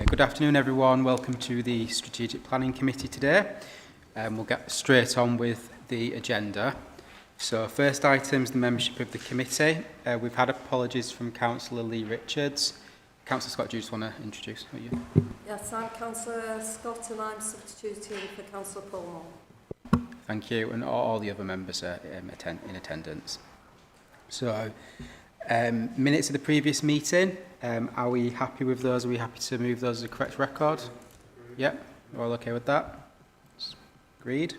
Good afternoon everyone, welcome to the Strategic Planning Committee today. We'll get straight on with the agenda. So first item is the membership of the committee. We've had apologies from Councillor Lee Richards. Councillor Scott, do you just want to introduce who you? Yes, I'm Councillor Scott and I'm substituting for Councillor Pullman. Thank you, and all the other members are in attendance. So, minutes of the previous meeting, are we happy with those? Are we happy to move those as a correct record? Yep, we're all okay with that? Agreed.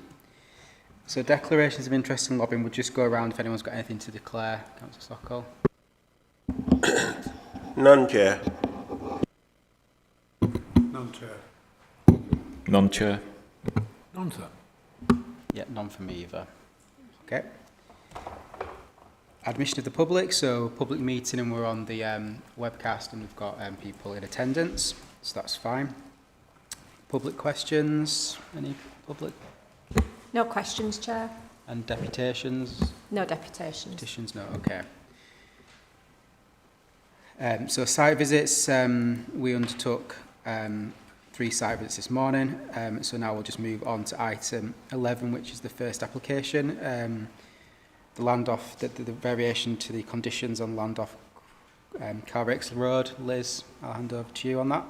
So declarations of interest in lobbying, we'll just go around if anyone's got anything to declare. Councillor Sokol. None, Chair. None, Chair. None, Chair. None, sir. Yeah, none from me either. Okay. Admission of the public, so public meeting, and we're on the webcast and we've got people in attendance, so that's fine. Public questions? Any public? No questions, Chair. And deputations? No deputations. Petitions, no, okay. So site visits, we undertook 3 site visits this morning, so now we'll just move on to item 11, which is the first application. The land off, the variation to the conditions on land off Carricks Road. Liz, I'll hand over to you on that.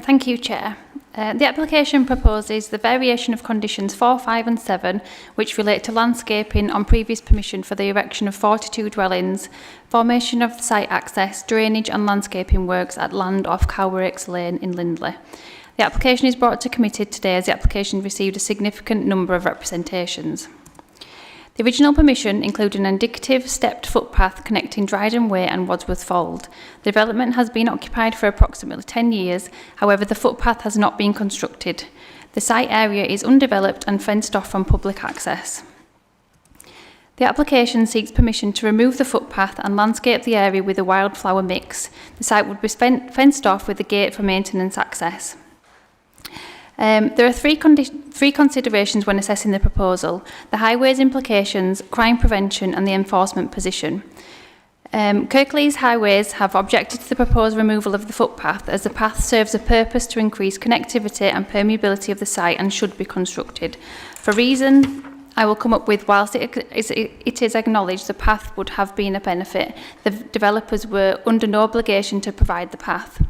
Thank you, Chair. The application proposes the variation of conditions 4, 5 and 7, which relate to landscaping on previous permission for the erection of 42 dwellings, formation of site access, drainage and landscaping works at land off Cowricks Lane in Lindley. The application is brought to committee today as the application received a significant number of representations. The original permission included an indicative stepped footpath connecting Dryden Way and Wadsworth Fold. The development has been occupied for approximately 10 years, however the footpath has not been constructed. The site area is undeveloped and fenced off from public access. The application seeks permission to remove the footpath and landscape the area with a wildflower mix. The site would be fenced off with a gate for maintenance access. There are three considerations when assessing the proposal: the highway's implications, crime prevention and the enforcement position. Kirklees Highways have objected to the proposed removal of the footpath as the path serves a purpose to increase connectivity and permeability of the site and should be constructed. For reasons I will come up with, whilst it is acknowledged the path would have been a benefit, the developers were under no obligation to provide the path.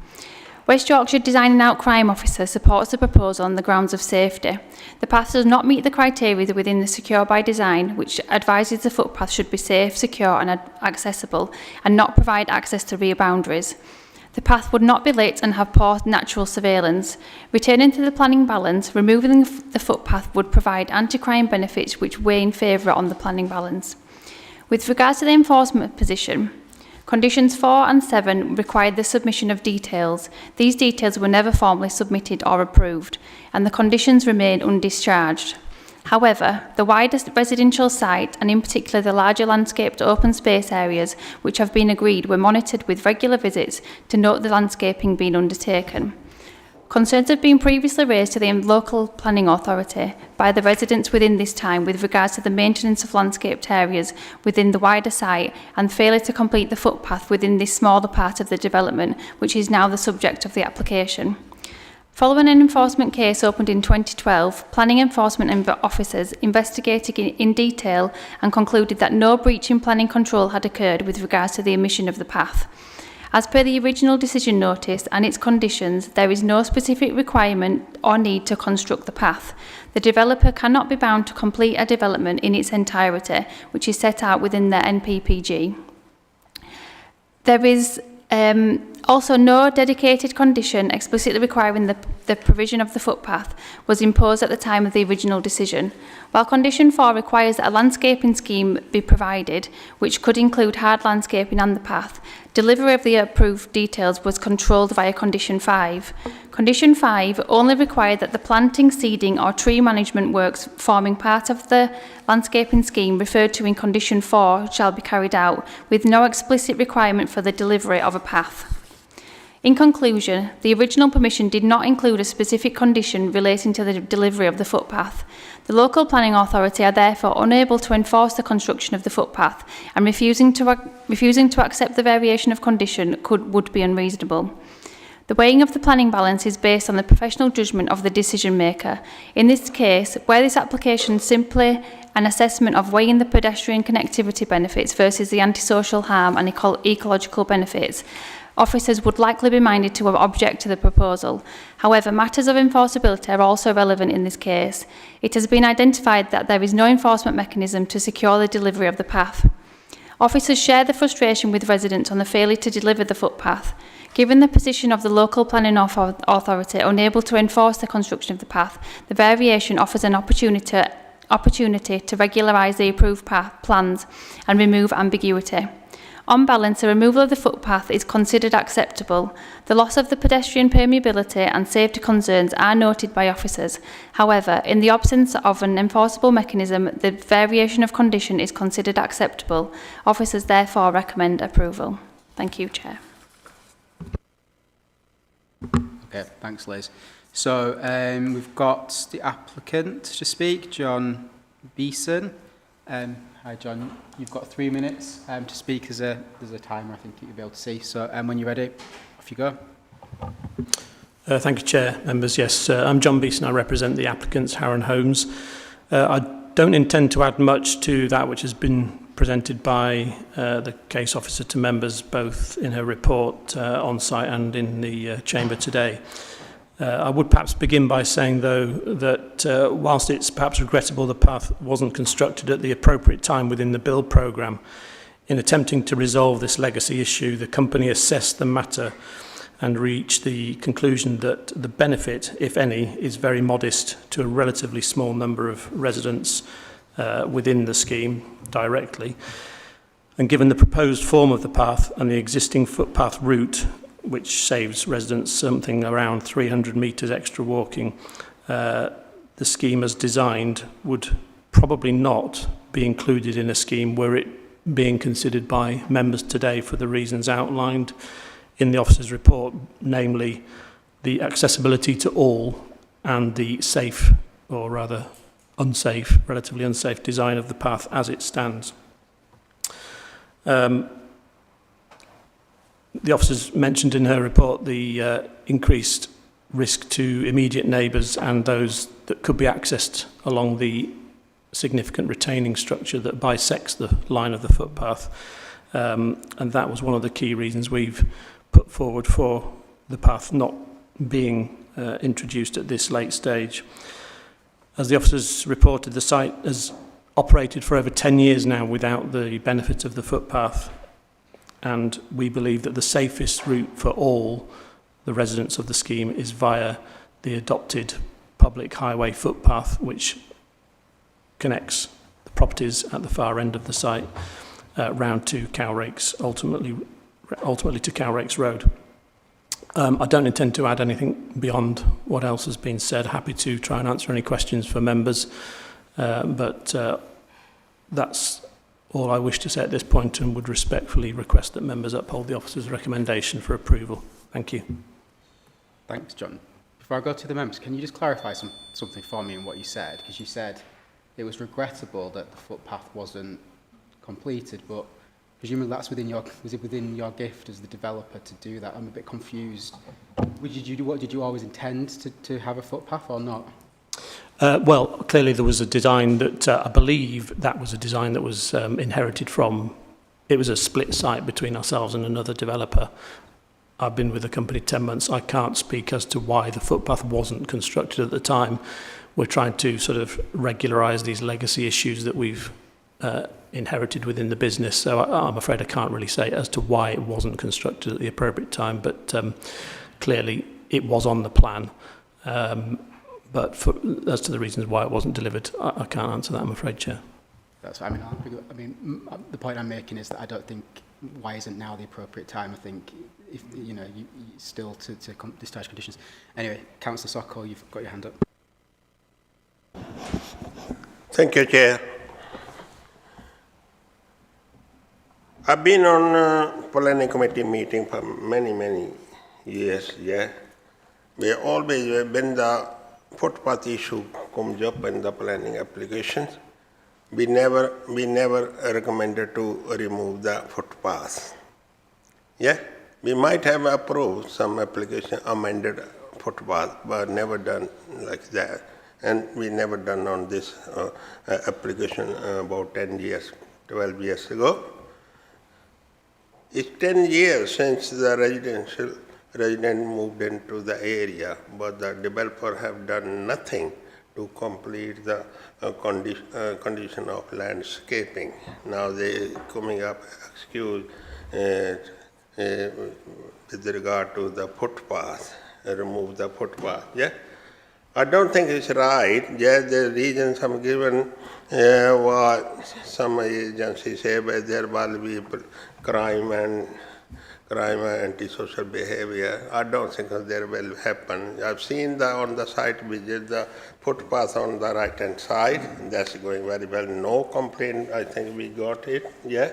West Yorkshire Design and Out Crime Officer supports the proposal on the grounds of safety. The path does not meet the criteria within the Secure by Design, which advises the footpath should be safe, secure and accessible and not provide access to rear boundaries. The path would not be lit and have poor natural surveillance. Returning to the planning balance, removing the footpath would provide anti-crime benefits which weigh in favour on the planning balance. With regards to the enforcement position, Conditions 4 and 7 required the submission of details. These details were never formally submitted or approved, and the conditions remain undischarged. However, the wider residential site, and in particular the larger landscaped open space areas which have been agreed, were monitored with regular visits to note the landscaping being undertaken. Concerns have been previously raised to the local planning authority by the residents within this time with regards to the maintenance of landscaped areas within the wider site and failure to complete the footpath within this smaller part of the development, which is now the subject of the application. Following an enforcement case opened in 2012, planning enforcement officers investigated in detail and concluded that no breach in planning control had occurred with regards to the omission of the path. As per the original decision notice and its conditions, there is no specific requirement or need to construct the path. The developer cannot be bound to complete a development in its entirety, which is set out within the NPPG. There is also no dedicated condition explicitly requiring the provision of the footpath was imposed at the time of the original decision. While Condition 4 requires that a landscaping scheme be provided, which could include hard landscaping and the path, delivery of the approved details was controlled via Condition 5. Condition 5 only required that the planting, seeding or tree management works forming part of the landscaping scheme referred to in Condition 4 shall be carried out, with no explicit requirement for the delivery of a path. In conclusion, the original permission did not include a specific condition relating to the delivery of the footpath. The local planning authority are therefore unable to enforce the construction of the footpath, and refusing to accept the variation of condition would be unreasonable. The weighing of the planning balance is based on the professional judgment of the decision maker. In this case, where this application is simply an assessment of weighing the pedestrian connectivity benefits versus the antisocial harm and ecological benefits, officers would likely be minded to object to the proposal. However, matters of enforceability are also relevant in this case. It has been identified that there is no enforcement mechanism to secure the delivery of the path. Officers share the frustration with residents on the failure to deliver the footpath. Given the position of the local planning authority unable to enforce the construction of the path, the variation offers an opportunity to regularise the approved plans and remove ambiguity. On balance, the removal of the footpath is considered acceptable. The loss of the pedestrian permeability and safety concerns are noted by officers. However, in the absence of an enforceable mechanism, the variation of condition is considered acceptable. Officers therefore recommend approval. Thank you, Chair. Okay, thanks, Liz. So we've got the applicant to speak, John Beeson. Hi, John. You've got 3 minutes to speak. There's a timer, I think you'll be able to see. So when you're ready, off you go. Thank you, Chair, members. Yes, I'm John Beeson. I represent the applicants, Harron Homes. I don't intend to add much to that which has been presented by the case officer to members, both in her report on site and in the chamber today. I would perhaps begin by saying, though, that whilst it's perhaps regrettable the path wasn't constructed at the appropriate time within the build programme, in attempting to resolve this legacy issue, the company assessed the matter and reached the conclusion that the benefit, if any, is very modest to a relatively small number of residents within the scheme directly. And given the proposed form of the path and the existing footpath route, which saves residents something around 300 metres extra walking, the scheme as designed would probably not be included in a scheme were it being considered by members today for the reasons outlined in the officer's report, namely the accessibility to all and the safe, or rather unsafe, relatively unsafe design of the path as it stands. The officers mentioned in her report the increased risk to immediate neighbours and those that could be accessed along the significant retaining structure that bisects the line of the footpath. And that was one of the key reasons we've put forward for the path not being introduced at this late stage. As the officers reported, the site has operated for over 10 years now without the benefit of the footpath, and we believe that the safest route for all the residents of the scheme is via the adopted public highway footpath, which connects the properties at the far end of the site round to Cowrakes, ultimately to Cowrakes Road. I don't intend to add anything beyond what else has been said. Happy to try and answer any questions for members, but that's all I wish to say at this point, and would respectfully request that members uphold the officer's recommendation for approval. Thank you. Thanks, John. Before I go to the members, can you just clarify something for me in what you said? Because you said it was regrettable that the footpath wasn't completed, but presumably that's within your gift as the developer to do that. I'm a bit confused. Did you always intend to have a footpath or not? Well, clearly there was a design that I believe that was a design that was inherited from. It was a split site between ourselves and another developer. I've been with the company 10 months. I can't speak as to why the footpath wasn't constructed at the time. We're trying to sort of regularise these legacy issues that we've inherited within the business. So I'm afraid I can't really say as to why it wasn't constructed at the appropriate time, but clearly it was on the plan. But as to the reasons why it wasn't delivered, I can't answer that, I'm afraid, Chair. That's what I mean. The point I'm making is that I don't think why isn't now the appropriate time. I think if you still to discharge conditions. Anyway, Councillor Sokol, you've got your hand up. Thank you, Chair. I've been on planning committee meeting for many years, yeah, we always when the footpath issue comes up in the planning applications, we never recommended to remove the footpath. Yeah, we might have approved some application amended footpath, but never done like that. And we never done on this application about 10 years, 12 years ago. It's 10 years since the resident moved into the area, but the developer have done nothing to complete the condition of landscaping. Now they coming up excuse with regard to the footpath, remove the footpath. Yeah, I don't think it's right. Yeah, the reasons I'm given what some agencies say, but there will be crime and antisocial behavior. I don't think there will happen. I've seen on the site visit the footpath on the right hand side. That's going very well. No complaint. I think we got it. Yeah.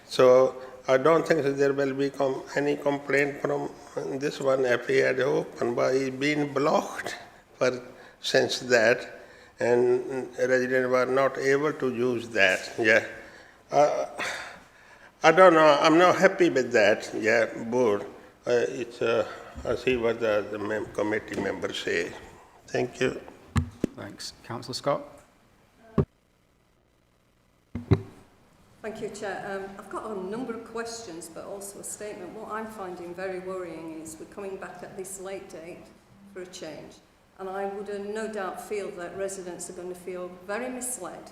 So I don't think there will be any complaint from this one if he had opened, but it's been blocked since that, and residents were not able to use that. Yeah. I don't know. I'm not happy with that. Yeah, board. I see what the committee members say. Thank you. Thanks. Councillor Scott? Thank you, Chair. I've got a number of questions, but also a statement. What I'm finding very worrying is we're coming back at this late date for a change. And I would no doubt feel that residents are going to feel very misled.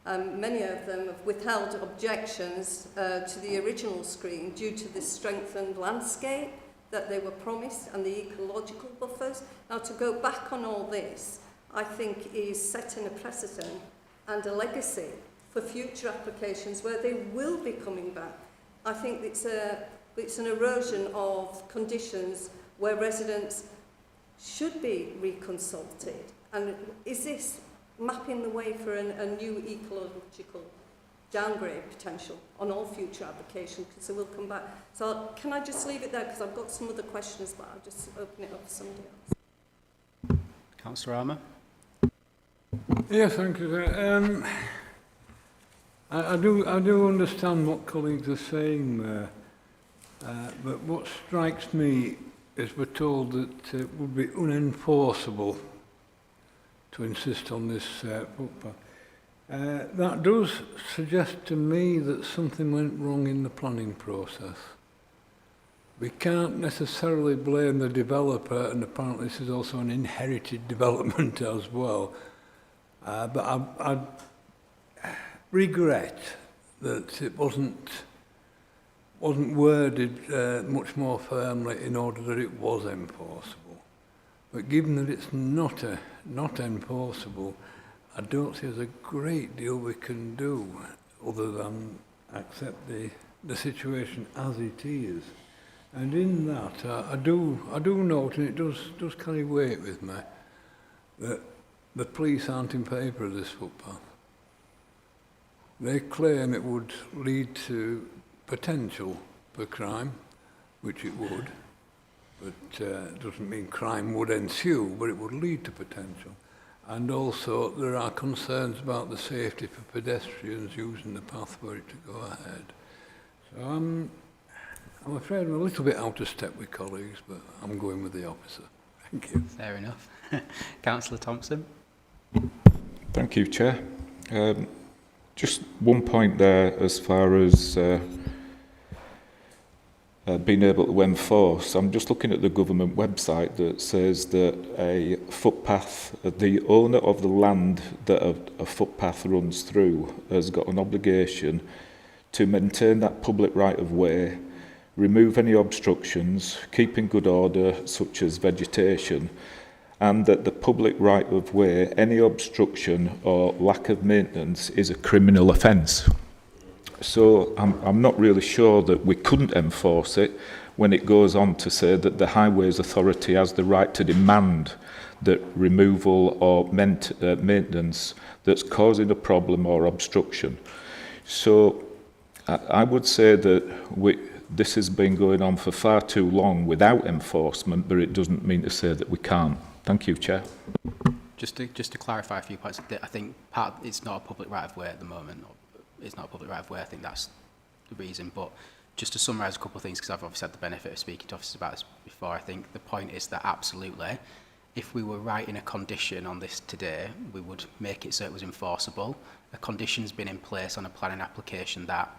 Many of them have withheld objections to the original screen due to the strengthened landscape that they were promised and the ecological buffers. Now, to go back on all this, I think is setting a precedent and a legacy for future applications where they will be coming back. I think it's an erosion of conditions where residents should be reconsulted. And is this mapping the way for a new ecological downgrade potential on all future applications? Because they will come back. So can I just leave it there, because I've got some other questions, but I'll just open it up for somebody else. Councillor Armour? Yes, thank you, sir. I do understand what colleagues are saying there, but what strikes me is we're told that it would be unenforceable to insist on this footpath. That does suggest to me that something went wrong in the planning process. We can't necessarily blame the developer, and apparently this is also an inherited development as well. But I regret that it wasn't worded much more firmly in order that it was enforceable. But given that it's not enforceable, I don't see there's a great deal we can do other than accept the situation as it is. And in that, I do note, and it does carry weight with me, that the police aren't in favour of this footpath. They claim it would lead to potential for crime, which it would, but doesn't mean crime would ensue, but it would lead to potential. And also there are concerns about the safety for pedestrians using the path for it to go ahead. So I'm afraid I'm a little bit out of step with colleagues, but I'm going with the officer. Thank you. Fair enough. Councillor Thompson? Thank you, Chair. Just one point there as far as being able to enforce. I'm just looking at the government website that says that a footpath, the owner of the land that a footpath runs through has got an obligation to maintain that public right of way, remove any obstructions, keep in good order such as vegetation, and that the public right of way, any obstruction or lack of maintenance is a criminal offence. So I'm not really sure that we couldn't enforce it when it goes on to say that the Highways Authority has the right to demand that removal or maintenance that's causing a problem or obstruction. So I would say that this has been going on for far too long without enforcement, but it doesn't mean to say that we can't. Thank you, Chair. Just to clarify a few points, I think it's not a public right of way at the moment. It's not a public right of way. I think that's the reason. But just to summarise a couple of things, because I've obviously had the benefit of speaking to officers about this before, I think the point is that absolutely, if we were writing a condition on this today, we would make it so it was enforceable. A condition's been in place on a planning application that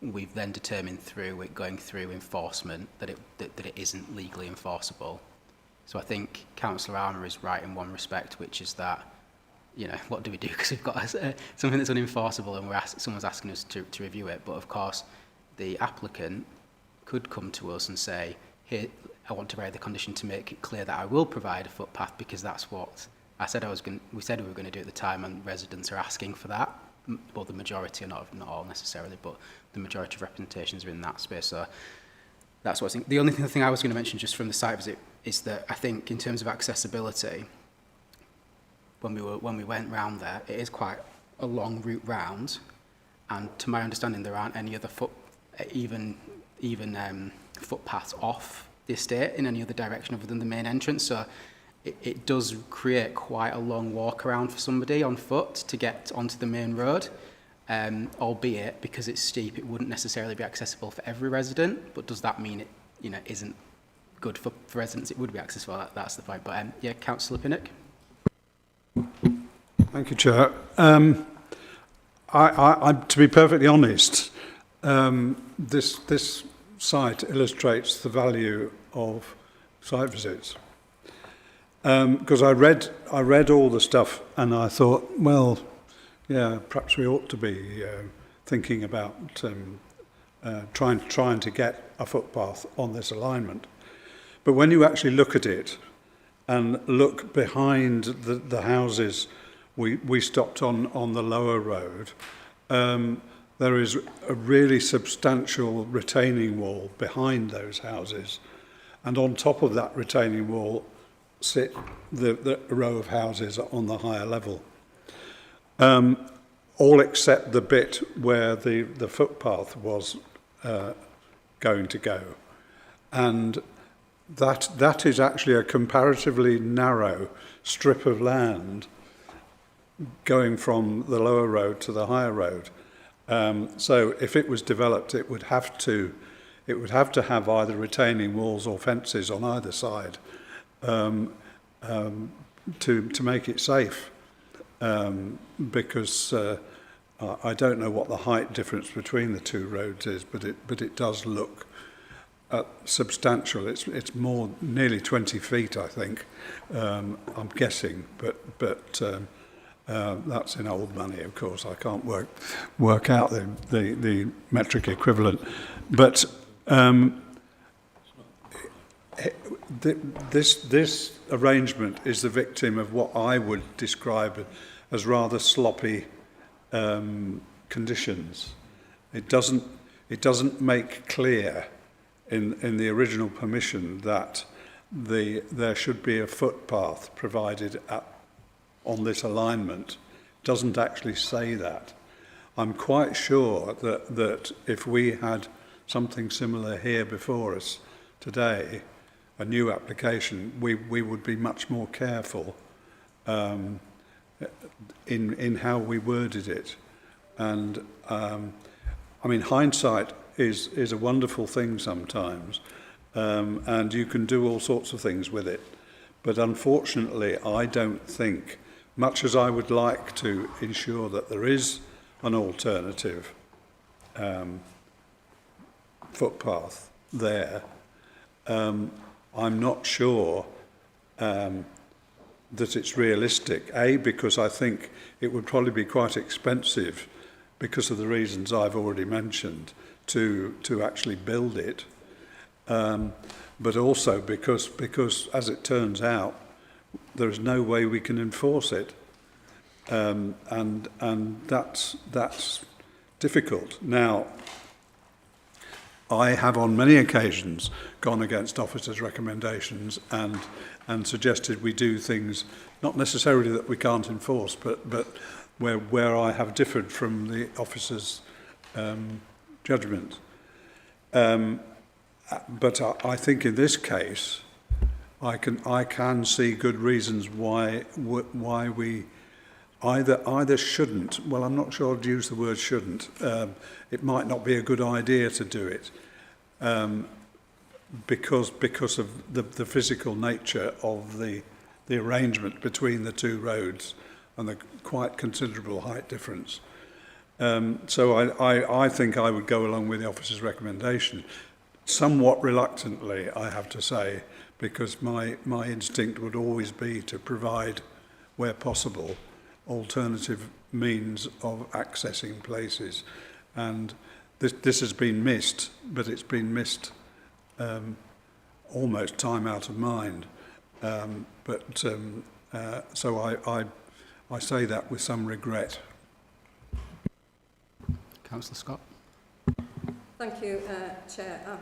we've then determined through it going through enforcement that it isn't legally enforceable. So I think Councillor Armour is right in one respect, which is that, you know, what do we do? Because we've got something that's unenforceable and someone's asking us to review it. But of course, the applicant could come to us and say, here, I want to write the condition to make it clear that I will provide a footpath because that's what I said we said we were going to do at the time, and residents are asking for that. Well, the majority are not all necessarily, but the majority of representations are in that space. So that's what I think. The only thing I was going to mention just from the site visit is that I think in terms of accessibility, when we went round there, it is quite a long route round, and to my understanding, there aren't any other footpaths off the estate in any other direction other than the main entrance. So it does create quite a long walk around for somebody on foot to get onto the main road, albeit because it's steep, it wouldn't necessarily be accessible for every resident. But does that mean it, you know, isn't good for residents? It would be accessible. That's the point. But yeah, Councillor Pinnock. Thank you, Chair. I, to be perfectly honest, this site illustrates the value of site visits. Because I read all the stuff and I thought, well, yeah, perhaps we ought to be thinking about trying to get a footpath on this alignment. But when you actually look at it and look behind the houses we stopped on the lower road, there is a really substantial retaining wall behind those houses, and on top of that retaining wall sit the row of houses on the higher level, all except the bit where the footpath was going to go. And that is actually a comparatively narrow strip of land going from the lower road to the higher road. So if it was developed, it would have to have either retaining walls or fences on either side to make it safe, because I don't know what the height difference between the two roads is, but it does look substantial. It's more nearly 20 feet, I think. I'm guessing, but that's in old money, of course. I can't work out the metric equivalent, but this arrangement is the victim of what I would describe as rather sloppy conditions. It doesn't make clear in the original permission that there should be a footpath provided on this alignment. It doesn't actually say that. I'm quite sure that if we had something similar here before us today, a new application, we would be much more careful in how we worded it. And I mean, hindsight is a wonderful thing sometimes, and you can do all sorts of things with it. But unfortunately, I don't think, much as I would like to ensure that there is an alternative footpath there, I'm not sure that it's realistic. A, because I think it would probably be quite expensive because of the reasons I've already mentioned to actually build it, but also because as it turns out, there's no way we can enforce it, and that's difficult. Now, I have on many occasions gone against officers' recommendations and suggested we do things not necessarily that we can't enforce, but where I have differed from the officers' judgment. but I think in this case, I can see good reasons why we either shouldn't. Well, I'm not sure I'd use the word shouldn't. It might not be a good idea to do it because of the physical nature of the arrangement between the two roads and the quite considerable height difference. So I think I would go along with the officer's recommendation, somewhat reluctantly, I have to say, because my instinct would always be to provide, where possible, alternative means of accessing places. And this has been missed, but it's been missed almost time out of mind. So I say that with some regret. Councillor Scott. Thank you, Chair.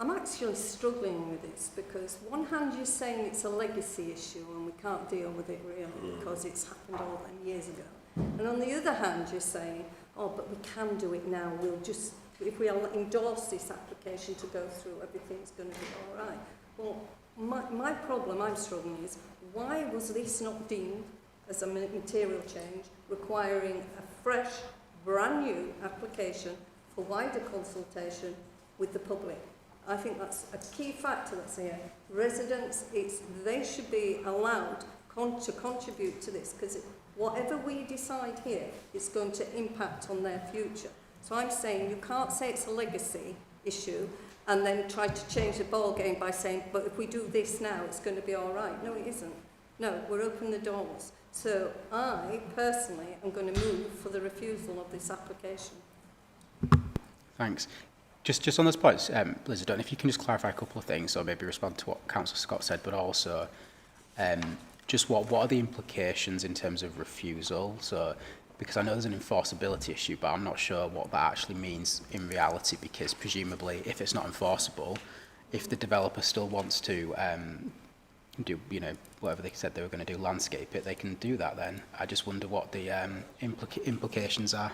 I'm actually struggling with this because one hand you're saying it's a legacy issue and we can't deal with it really because it's happened all them years ago. And on the other hand you're saying, oh, but we can do it now. We'll just, if we endorse this application to go through, everything's going to be all right. Well, my problem I'm struggling is, why was this not deemed as a material change requiring a fresh, brand new application for wider consultation with the public? I think that's a key factor that's here. Residents, they should be allowed to contribute to this, because whatever we decide here, it's going to impact on their future. So I'm saying you can't say it's a legacy issue and then try to change the ball game by saying, but if we do this now, it's going to be all right. No, it isn't. No, we're opening the doors. So I, personally, am going to move for the refusal of this application. Thanks. Just on those points, Liz, I don't know if you can just clarify a couple of things, or maybe respond to what Councillor Scott said, but also just what are the implications in terms of refusal? So, because I know there's an enforceability issue, but I'm not sure what that actually means in reality, because presumably if it's not enforceable, if the developer still wants to do, you know, whatever they said they were going to do, landscape it, they can do that then. I just wonder what the implications are.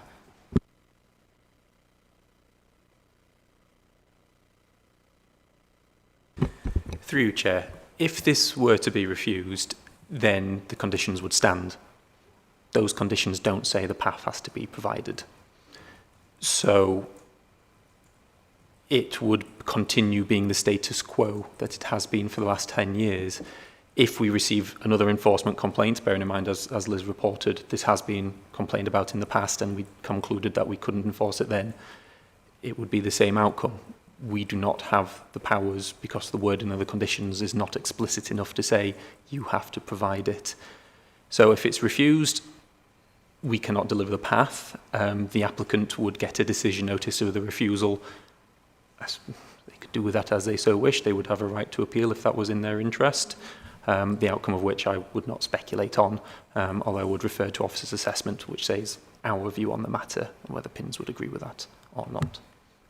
Through you, Chair, if this were to be refused, then the conditions would stand. Those conditions don't say the path has to be provided. So it would continue being the status quo that it has been for the last 10 years. If we receive another enforcement complaint, bearing in mind, as Liz reported, this has been complained about in the past and we concluded that we couldn't enforce it then, it would be the same outcome. We do not have the powers, because the wording of the conditions is not explicit enough to say you have to provide it. So if it's refused, we cannot deliver the path. The applicant would get a decision notice of the refusal. They could do with that as they so wish. They would have a right to appeal if that was in their interest, the outcome of which I would not speculate on, although I would refer to officer's assessment, which says our view on the matter and whether PINS would agree with that or not.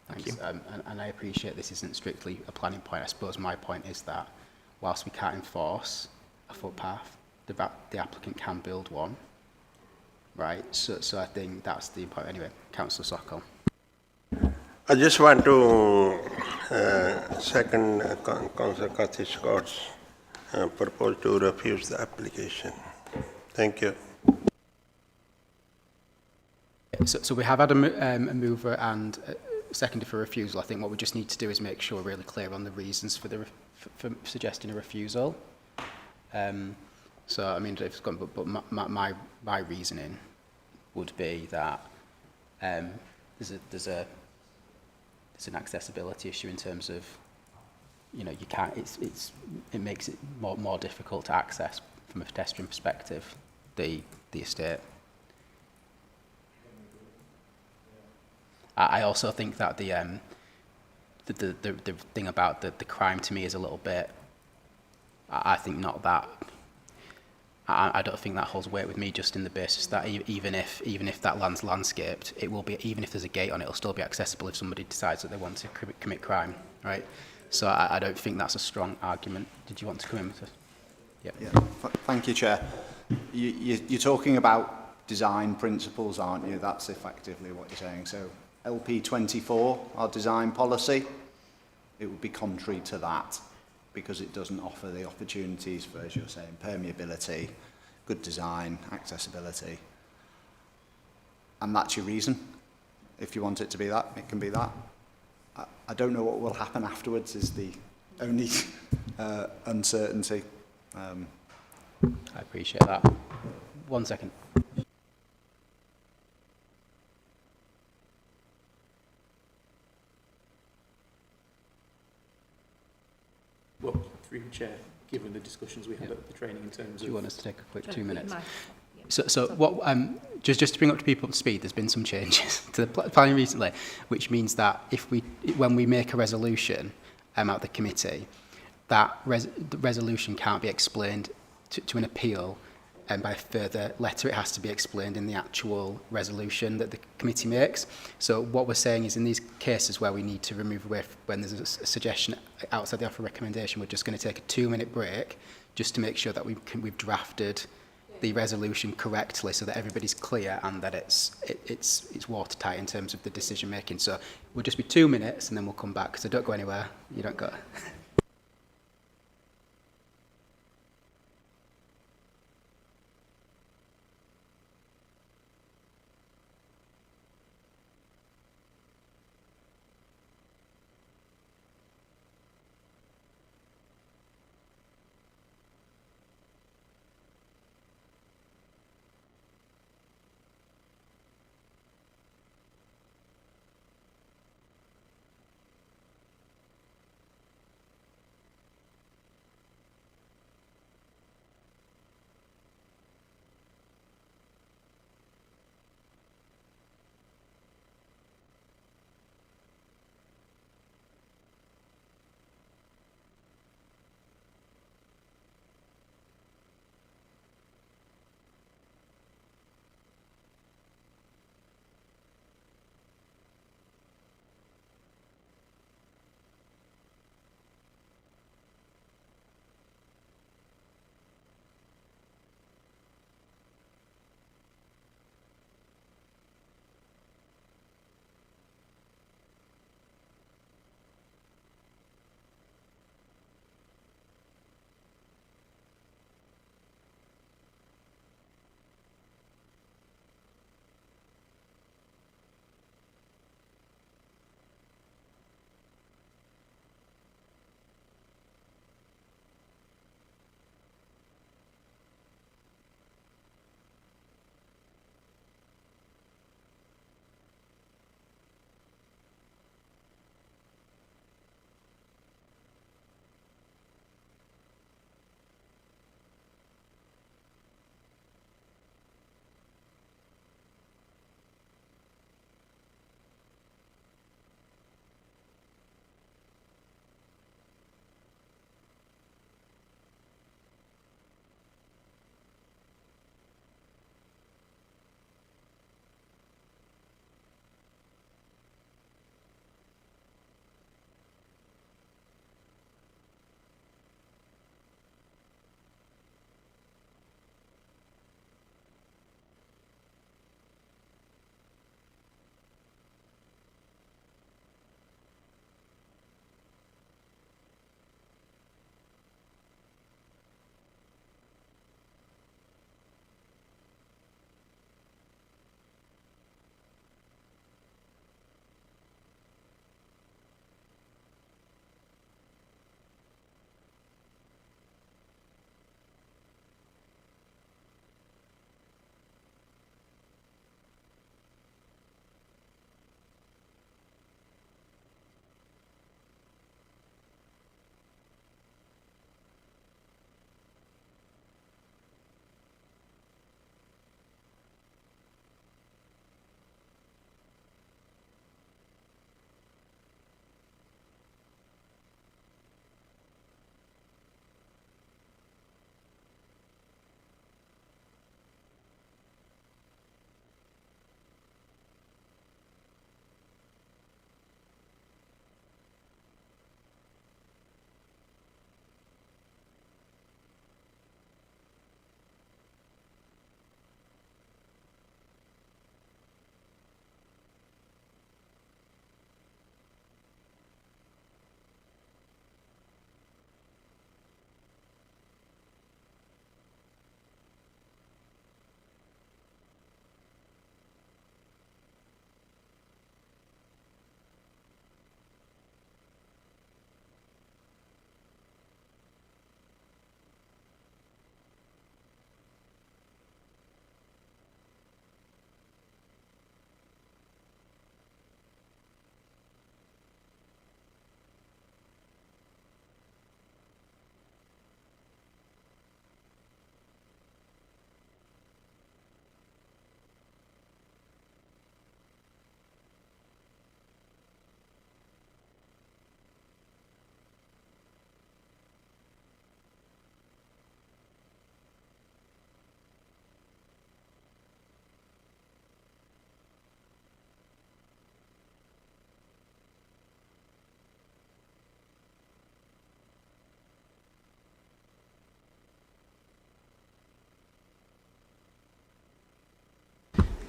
Thank you. And I appreciate this isn't strictly a planning point. I suppose my point is that whilst we can't enforce a footpath, the applicant can build one, right? So I think that's the point. Anyway, Councillor Sokol. I just want to second Councillor Cathy Scott's proposal to refuse the application. Thank you. So we have had a mover and seconded for refusal. I think what we just need to do is make sure we're really clear on the reasons for for suggesting a refusal. So I mean, it's gone, but my reasoning would be that there's an accessibility issue in terms of, you know, you can't. It makes it more difficult to access from a pedestrian perspective the estate. I also think that the thing about the crime to me is a little bit. I think not that. I don't think that holds weight with me, just in the basis that even if that land's landscaped, it will be, even if there's a gate on it, it'll still be accessible if somebody decides that they want to commit crime, right? So I don't think that's a strong argument. Did you want to come in with this? Yeah. Thank you, Chair. You're talking about design principles, aren't you? That's effectively what you're saying. So LP24, our design policy, it would be contrary to that because it doesn't offer the opportunities for, as you're saying, permeability, good design, accessibility. And that's your reason. If you want it to be that, it can be that. I don't know what will happen afterwards is the only uncertainty. I appreciate that. 1 second. Well, through the chair, given the discussions we had at the training in terms of... Do you want us to take a quick 2 minutes? Mike. So what, just to bring up to people up to speed, there's been some changes to the planning recently, which means that when we make a resolution at the committee, that the resolution can't be explained to an appeal by a further letter. It has to be explained in the actual resolution that the committee makes. So what we're saying is in these cases where we need to remove away when there's a suggestion outside the offer recommendation, we're just going to take a 2-minute break just to make sure that we've drafted the resolution correctly so that everybody's clear and that it's watertight in terms of the decision making. So we'll just be 2 minutes and then we'll come back. So don't go anywhere. You don't go.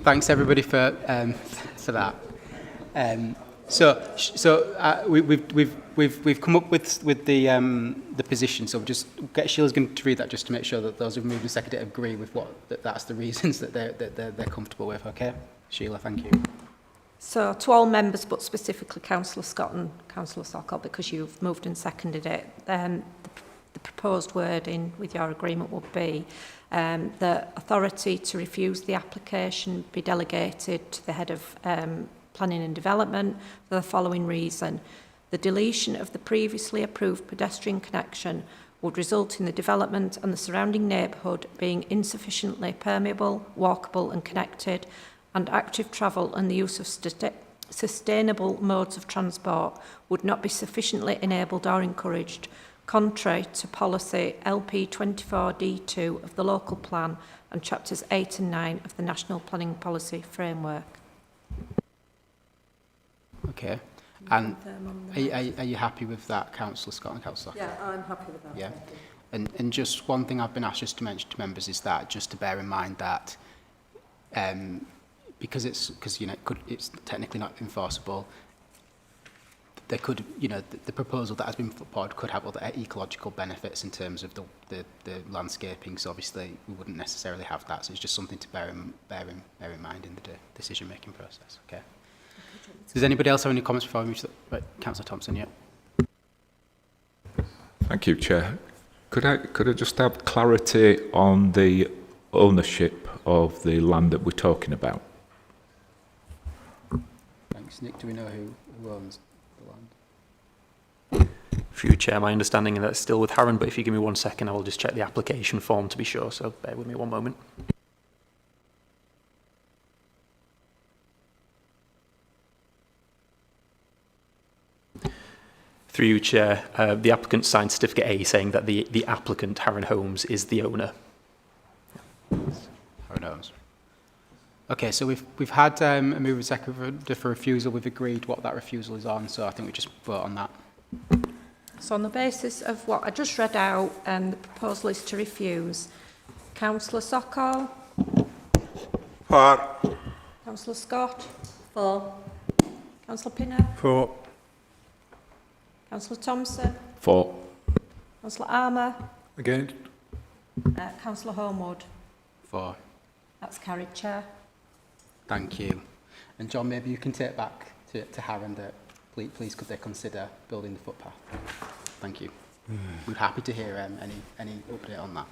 thanks everybody for that. We've come up with the position. So just get Sheila's going to read that just to make sure that those who've moved and seconded agree with that's the reasons that they're comfortable with. Okay, Sheila, thank you. So to all members, but specifically Councillor Scott and Councillor Sokol, because you've moved and seconded it, the proposed wording with your agreement would be the authority to refuse the application be delegated to the head of planning and development for the following reason. The deletion of the previously approved pedestrian connection would result in the development and the surrounding neighbourhood being insufficiently permeable, walkable and connected, and active travel and the use of sustainable modes of transport would not be sufficiently enabled or encouraged, contrary to policy LP 24D2 of the local plan and chapters 8 and 9 of the National Planning Policy Framework. Okay. And are you happy with that, Councillor Scott and Councillor? Yeah, I'm happy with that. Yeah. And just one thing I've been asked just to mention to members is that just to bear in mind that because it's technically not enforceable, there could, the proposal that has been put forward could have other ecological benefits in terms of the landscaping. So obviously we wouldn't necessarily have that. So it's just something to bear in mind in the decision-making process. Okay. Does anybody else have any comments before we move to right, Councillor Thompson? Yeah. Thank you, Chair. Could I just have clarity on the ownership of the land that we're talking about? Thanks, Nick. Do we know who owns the land? Through you, Chair, my understanding is that it's still with Harron, but if you give me 1 second, I will just check the application form to be sure. So bear with me 1 moment. Through you, Chair, the applicant signed Certificate A saying that the applicant, Harron Homes, is the owner. Harron Homes. Okay, so we've had a move and second for refusal. We've agreed what that refusal is on, so I think we just vote on that. So on the basis of what I just read out, the proposal is to refuse. Councillor Sokol? For. Councillor Scott? For. Councillor Pinner? For. Councillor Thompson? For. Councillor Armour? Against. Councillor Homewood? For. That's carried, Chair. Thank you. And John, maybe you can take back to Harron that please could they consider building the footpath? Thank you. We're happy to hear any update on that.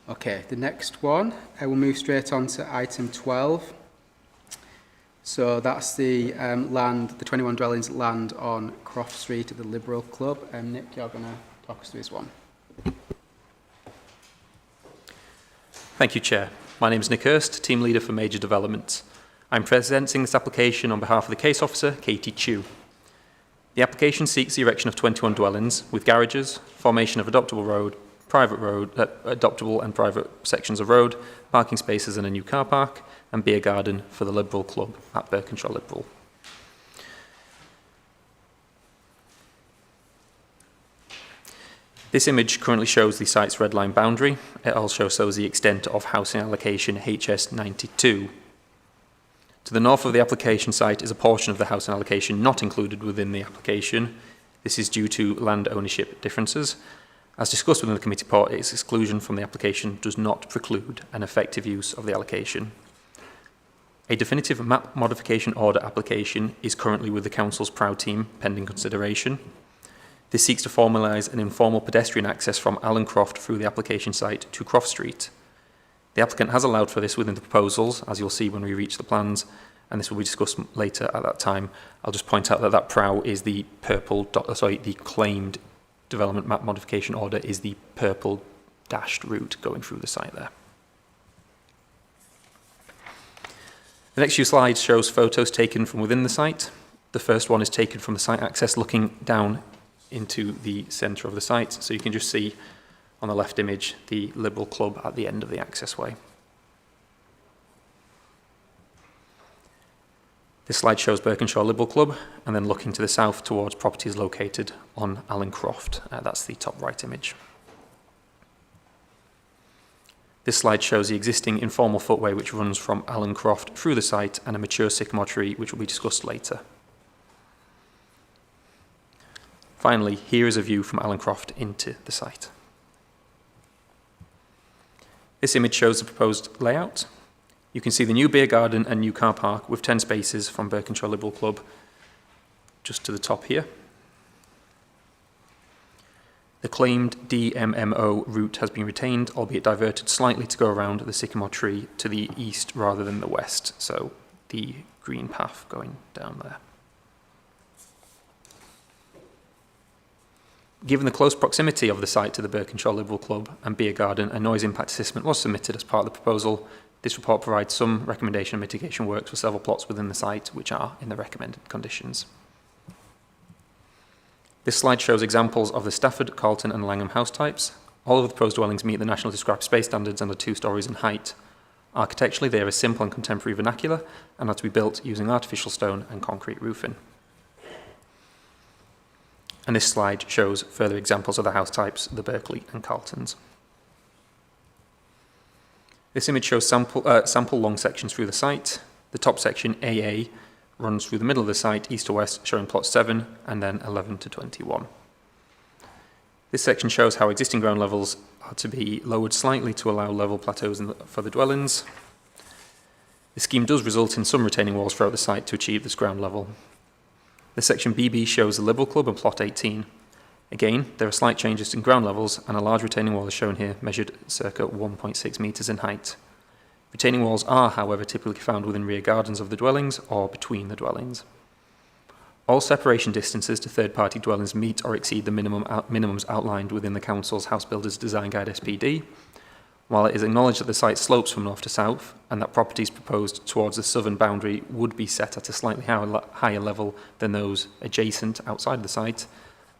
Okay, the next one, we'll move straight on to item 12. So that's the land, the 21 dwellings land on Croft Street at the Liberal Club. Nick, you're going to talk us through this one. Thank you, Chair. My name is Nick Hurst, Team Leader for Major Developments. I'm presenting this application on behalf of the case officer, Katie Chew. The application seeks the erection of 21 dwellings with garages, formation of adoptable road, adoptable and private sections of road, parking spaces and a new car park, and beer garden for the Liberal Club at Birkenshaw Liberal. This image currently shows the site's red line boundary. It also shows the extent of housing allocation HS92. To the north of the application site is a portion of the housing allocation not included within the application. This is due to land ownership differences. As discussed within the committee report, its exclusion from the application does not preclude an effective use of the allocation. A definitive map modification order application is currently with the Council's PROW team pending consideration. This seeks to formalise an informal pedestrian access from Allen Croft through the application site to Croft Street. The applicant has allowed for this within the proposals, as you'll see when we reach the plans, and this will be discussed later at that time. I'll just point out that PROW is the the claimed development map modification order is the purple dashed route going through the site there. The next few slides shows photos taken from within the site. The first one is taken from the site access looking down into the centre of the site. So you can just see on the left image the Liberal Club at the end of the accessway. This slide shows Birkinshaw Liberal Club, and then looking to the south towards properties located on Allen Croft. That's the top right image. This slide shows the existing informal footway which runs from Allen Croft through the site and a mature sycamore tree which will be discussed later. Finally, here is a view from Allen Croft into the site. This image shows the proposed layout. You can see the new beer garden and new car park with 10 spaces from Birkinshaw Liberal Club just to the top here. The claimed DMMO route has been retained, albeit diverted slightly to go around the sycamore tree to the east rather than the west, so the green path going down there. Given the close proximity of the site to the Birkinshaw Liberal Club and beer garden, a noise impact assessment was submitted as part of the proposal. This report provides some recommendation and mitigation works for several plots within the site, which are in the recommended conditions. This slide shows examples of the Stafford, Carlton and Langham house types. All of the proposed dwellings meet the National Described Space Standards and are 2 stories in height. Architecturally, they are a simple and contemporary vernacular and are to be built using artificial stone and concrete roofing. And this slide shows further examples of the house types, the Berkeley and Carltons. This image shows sample long sections through the site. The top section, AA, runs through the middle of the site, east to west, showing plot 7, and then 11 to 21. This section shows how existing ground levels are to be lowered slightly to allow level plateaus for the dwellings. The scheme does result in some retaining walls throughout the site to achieve this ground level. The section BB shows the Liberal Club and plot 18. Again, there are slight changes in ground levels, and a large retaining wall is shown here, measured circa 1.6 metres in height. Retaining walls are, however, typically found within rear gardens of the dwellings or between the dwellings. All separation distances to third-party dwellings meet or exceed the minimums outlined within the Council's House Builders Design Guide SPD, while it is acknowledged that the site slopes from north to south and that properties proposed towards the southern boundary would be set at a slightly higher level than those adjacent outside the site.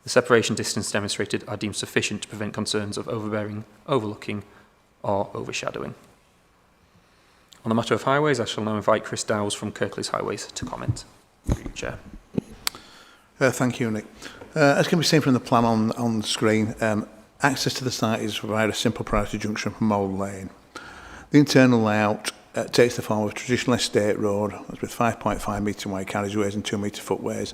The separation distance demonstrated are deemed sufficient to prevent concerns of overbearing, overlooking, or overshadowing. On the matter of highways, I shall now invite Chris Dowes from Kirklees Highways to comment. Chair. Thank you, Nick. As can be seen from the plan on the screen, access to the site is via a simple priority junction from Mould Lane. The internal layout takes the form of a traditional estate road with 5.5 metre wide carriageways and 2 metre footways.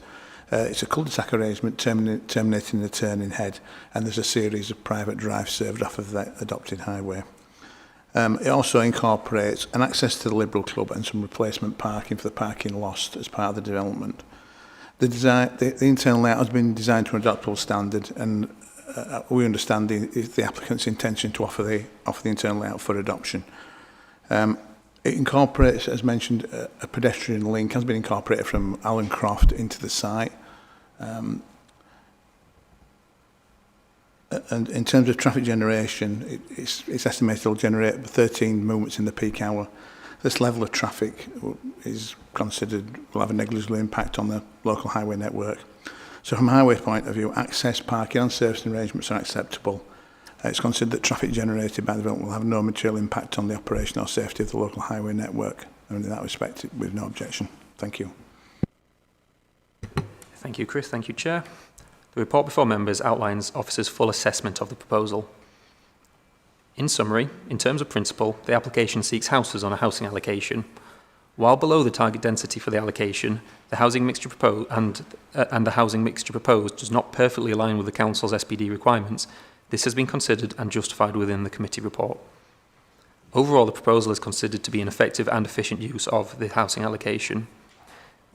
It's a cul-de-sac arrangement terminating the turning head, and there's a series of private drives served off of the adopted highway. It also incorporates an access to the Liberal Club and some replacement parking for the parking lost as part of the development. The internal layout has been designed to an adoptable standard, and we understand the applicant's intention to offer the internal layout for adoption. It incorporates, as mentioned, a pedestrian link has been incorporated from Allen Croft into the site. And in terms of traffic generation, it's estimated it will generate 13 movements in the peak hour. This level of traffic is considered will have a negligible impact on the local highway network. So from a highway point of view, access, parking and servicing arrangements are acceptable. It's considered that traffic generated by the development will have no material impact on the operation or safety of the local highway network. And in that respect, we have no objection. Thank you. Thank you, Chris. Thank you, Chair. The report before members outlines Officer's full assessment of the proposal. In summary, in terms of principle, the application seeks houses on a housing allocation. While below the target density for the allocation, the housing mixture proposed the housing mixture proposed does not perfectly align with the Council's SPD requirements. This has been considered and justified within the committee report. Overall, the proposal is considered to be an effective and efficient use of the housing allocation.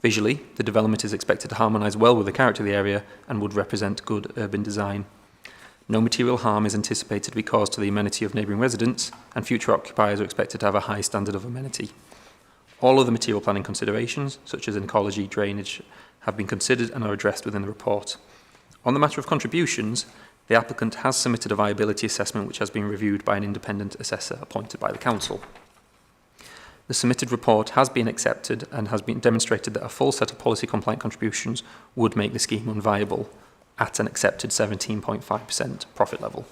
Visually, the development is expected to harmonise well with the character of the area and would represent good urban design. No material harm is anticipated to be caused to the amenity of neighbouring residents, and future occupiers are expected to have a high standard of amenity. All other material planning considerations, such as ecology, drainage, have been considered and are addressed within the report. On the matter of contributions, the applicant has submitted a viability assessment which has been reviewed by an independent assessor appointed by the Council. The submitted report has been accepted and has been demonstrated that a full set of policy compliant contributions would make the scheme unviable at an accepted 17.5% profit level.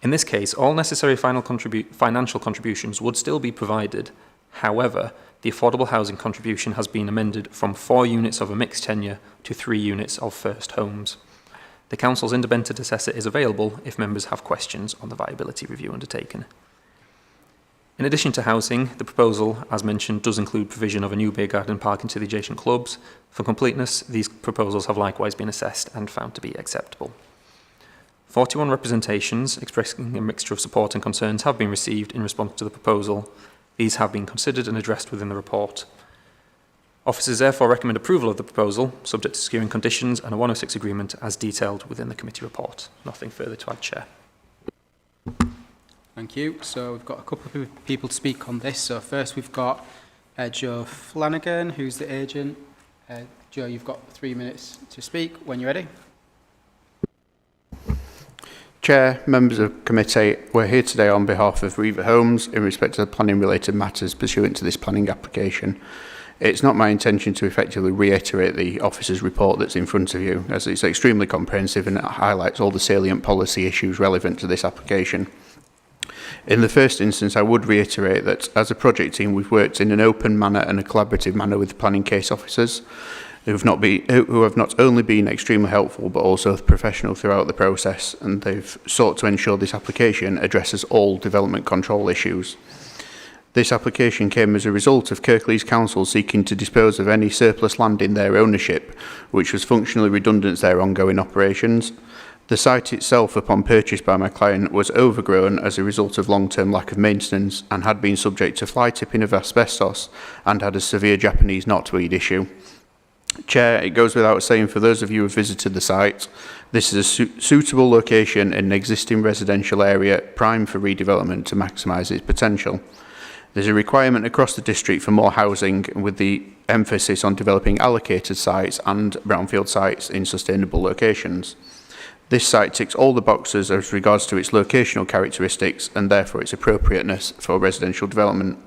In this case, all necessary financial contributions would still be provided, However, the affordable housing contribution has been amended from 4 units of a mixed tenure to 3 units of first homes. The Council's independent assessor is available if members have questions on the viability review undertaken. In addition to housing, the proposal, as mentioned, does include provision of a new beer garden parking to the adjacent clubs. For completeness, these proposals have likewise been assessed and found to be acceptable. 41 representations expressing a mixture of support and concerns have been received in response to the proposal. These have been considered and addressed within the report. Officers therefore recommend approval of the proposal, subject to securing conditions and a 106 agreement as detailed within the committee report. Nothing further to add, Chair. Thank you. So we've got a couple of people to speak on this. So first we've got Joe Flanagan, who's the agent. Joe, you've got 3 minutes to speak when you're ready. Chair, members of committee, we're here today on behalf of Riva Homes in respect to the planning related matters pursuant to this planning application. It's not my intention to effectively reiterate the officer's report that's in front of you, as it's extremely comprehensive and it highlights all the salient policy issues relevant to this application. In the first instance, I would reiterate that as a project team, we've worked in an open manner and a collaborative manner with the planning case officers, who have not only been extremely helpful but also professional throughout the process, and they've sought to ensure this application addresses all development control issues. This application came as a result of Kirklees Council seeking to dispose of any surplus land in their ownership, which was functionally redundant to their ongoing operations. The site itself, upon purchase by my client, was overgrown as a result of long-term lack of maintenance and had been subject to fly tipping of asbestos and had a severe Japanese knotweed issue. Chair, it goes without saying for those of you who have visited the site, this is a suitable location in an existing residential area prime for redevelopment to maximise its potential. There's a requirement across the district for more housing, with the emphasis on developing allocated sites and brownfield sites in sustainable locations. This site ticks all the boxes as regards to its locational characteristics and therefore its appropriateness for residential development.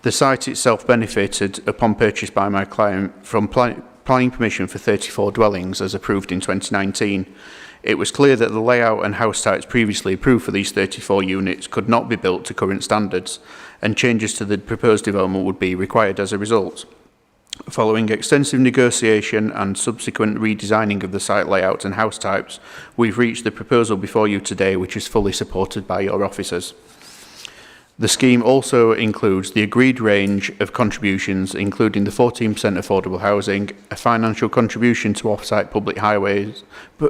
The site itself benefited, upon purchase by my client, from planning permission for 34 dwellings as approved in 2019. It was clear that the layout and house types previously approved for these 34 units could not be built to current standards, and changes to the proposed development would be required as a result. Following extensive negotiation and subsequent redesigning of the site layout and house types, we've reached the proposal before you today, which is fully supported by your officers. The scheme also includes the agreed range of contributions, including the 14% affordable housing, a financial contribution to off-site public highways,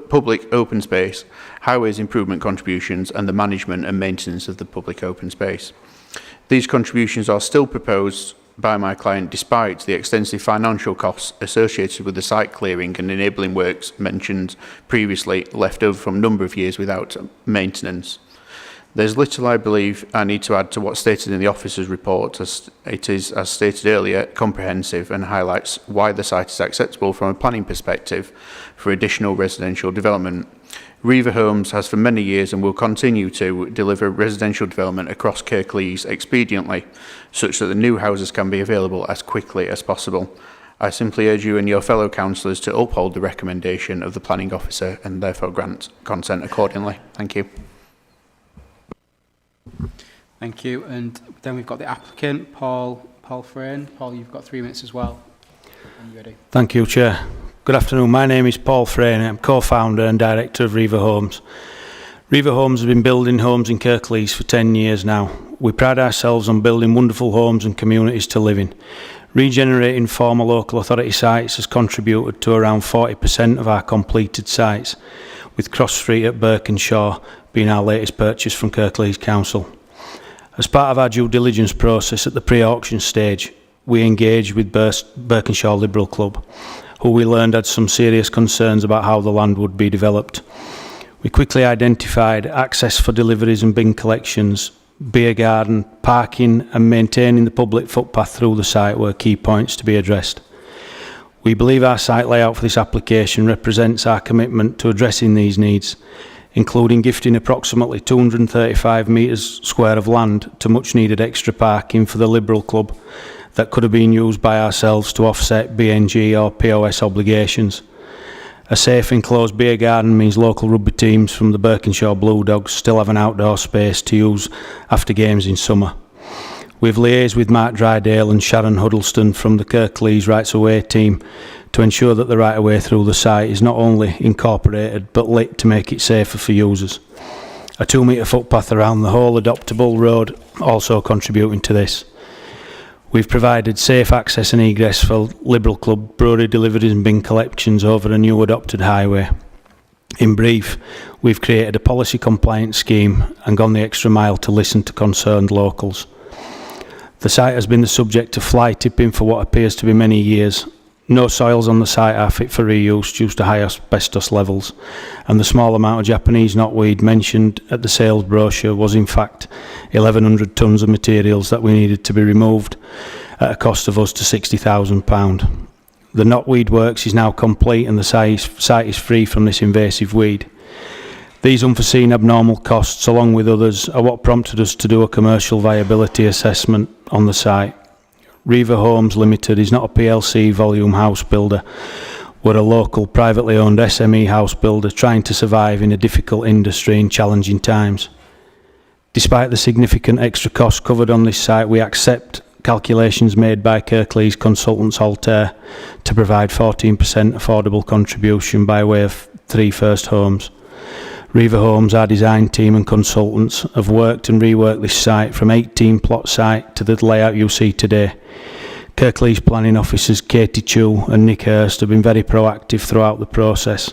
public open space, highways improvement contributions, and the management and maintenance of the public open space. These contributions are still proposed by my client despite the extensive financial costs associated with the site clearing and enabling works mentioned previously, left over from a number of years without maintenance. There's little, I believe, I need to add to what's stated in the officer's report, as it is, as stated earlier, comprehensive and highlights why the site is acceptable from a planning perspective for additional residential development. Riva Homes has for many years and will continue to deliver residential development across Kirklees expediently, such that the new houses can be available as quickly as possible. I simply urge you and your fellow councillors to uphold the recommendation of the planning officer and therefore grant consent accordingly. Thank you. Thank you. And then we've got the applicant, Paul Frayne. Paul, you've got 3 minutes as well. Are you ready? Thank you, Chair. Good afternoon. My name is Paul Frayne. I'm co-founder and director of Riva Homes. Riva Homes has been building homes in Kirklees for 10 years now. We pride ourselves on building wonderful homes and communities to live in. Regenerating former local authority sites has contributed to around 40% of our completed sites, with Cross Street at Birkinshaw being our latest purchase from Kirklees Council. As part of our due diligence process at the pre-auction stage, we engaged with Birkinshaw Liberal Club, who we learned had some serious concerns about how the land would be developed. We quickly identified access for deliveries and bin collections, beer garden, parking and maintaining the public footpath through the site were key points to be addressed. We believe our site layout for this application represents our commitment to addressing these needs, including gifting approximately 235 metres square of land to much needed extra parking for the Liberal Club that could have been used by ourselves to offset BNG or POS obligations. A safe enclosed beer garden means local rugby teams from the Birkinshaw Blue Dogs still have an outdoor space to use after games in summer. We've liaised with Mark Drydale and Sharon Huddleston from the Kirklees Rights Away team to ensure that the right-of-way through the site is not only incorporated but lit to make it safer for users. A 2-metre footpath around the whole adoptable road also contributing to this. We've provided safe access and egress for Liberal Club brewery deliveries and bin collections over a new adopted highway. In brief, we've created a policy compliance scheme and gone the extra mile to listen to concerned locals. The site has been the subject of fly tipping for what appears to be many years. No soils on the site are fit for reuse due to high asbestos levels, and the small amount of Japanese knotweed mentioned at the sales brochure was in fact 1,100 tonnes of materials that we needed to be removed at a cost of us to £60,000. The knotweed works is now complete and the site is free from this invasive weed. These unforeseen abnormal costs, along with others, are what prompted us to do a commercial viability assessment on the site. Riva Homes Limited is not a PLC volume house builder. We're a local, privately owned SME house builder trying to survive in a difficult industry in challenging times. Despite the significant extra costs covered on this site, we accept calculations made by Kirklees Consultants Altair to provide 14% affordable contribution by way of 3 first homes. Riva Homes, our design team and consultants, have worked and reworked this site from 18 plot site to the layout you see today. Kirklees planning officers Katie Chu and Nick Hurst have been very proactive throughout the process.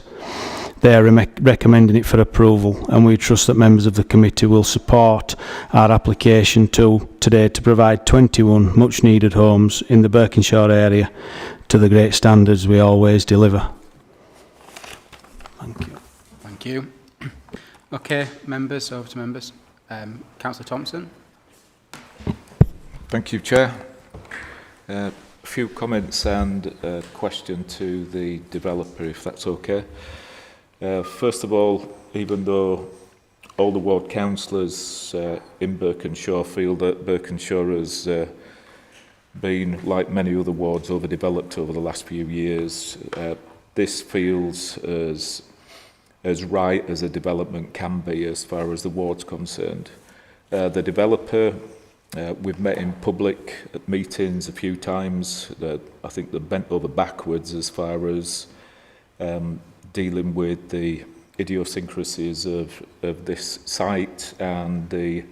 They are recommending it for approval, and we trust that members of the committee will support our application today to provide 21 much needed homes in the Berkshire area to the great standards we always deliver. Thank you. Thank you. Okay, members, over to members. Councillor Thompson. Thank you, Chair. A few comments and a question to the developer, if that's okay. First of all, even though all the ward councillors in Berkshire feel that Berkshire has been, like many other wards, overdeveloped over the last few years, this feels as right as a development can be as far as the ward's concerned. The developer, we've met in public at meetings a few times. I think they're bent over backwards as far as dealing with the idiosyncrasies of this site and the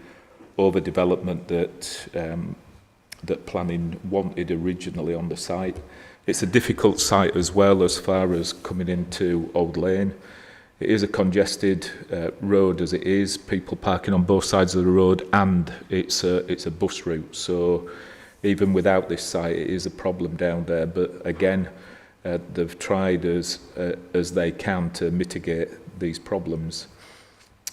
overdevelopment that planning wanted originally on the site. It's a difficult site as well as far as coming into Old Lane. It is a congested road as it is, people parking on both sides of the road, and it's a bus route. So even without this site, it is a problem down there. But again, they've tried as they can to mitigate these problems.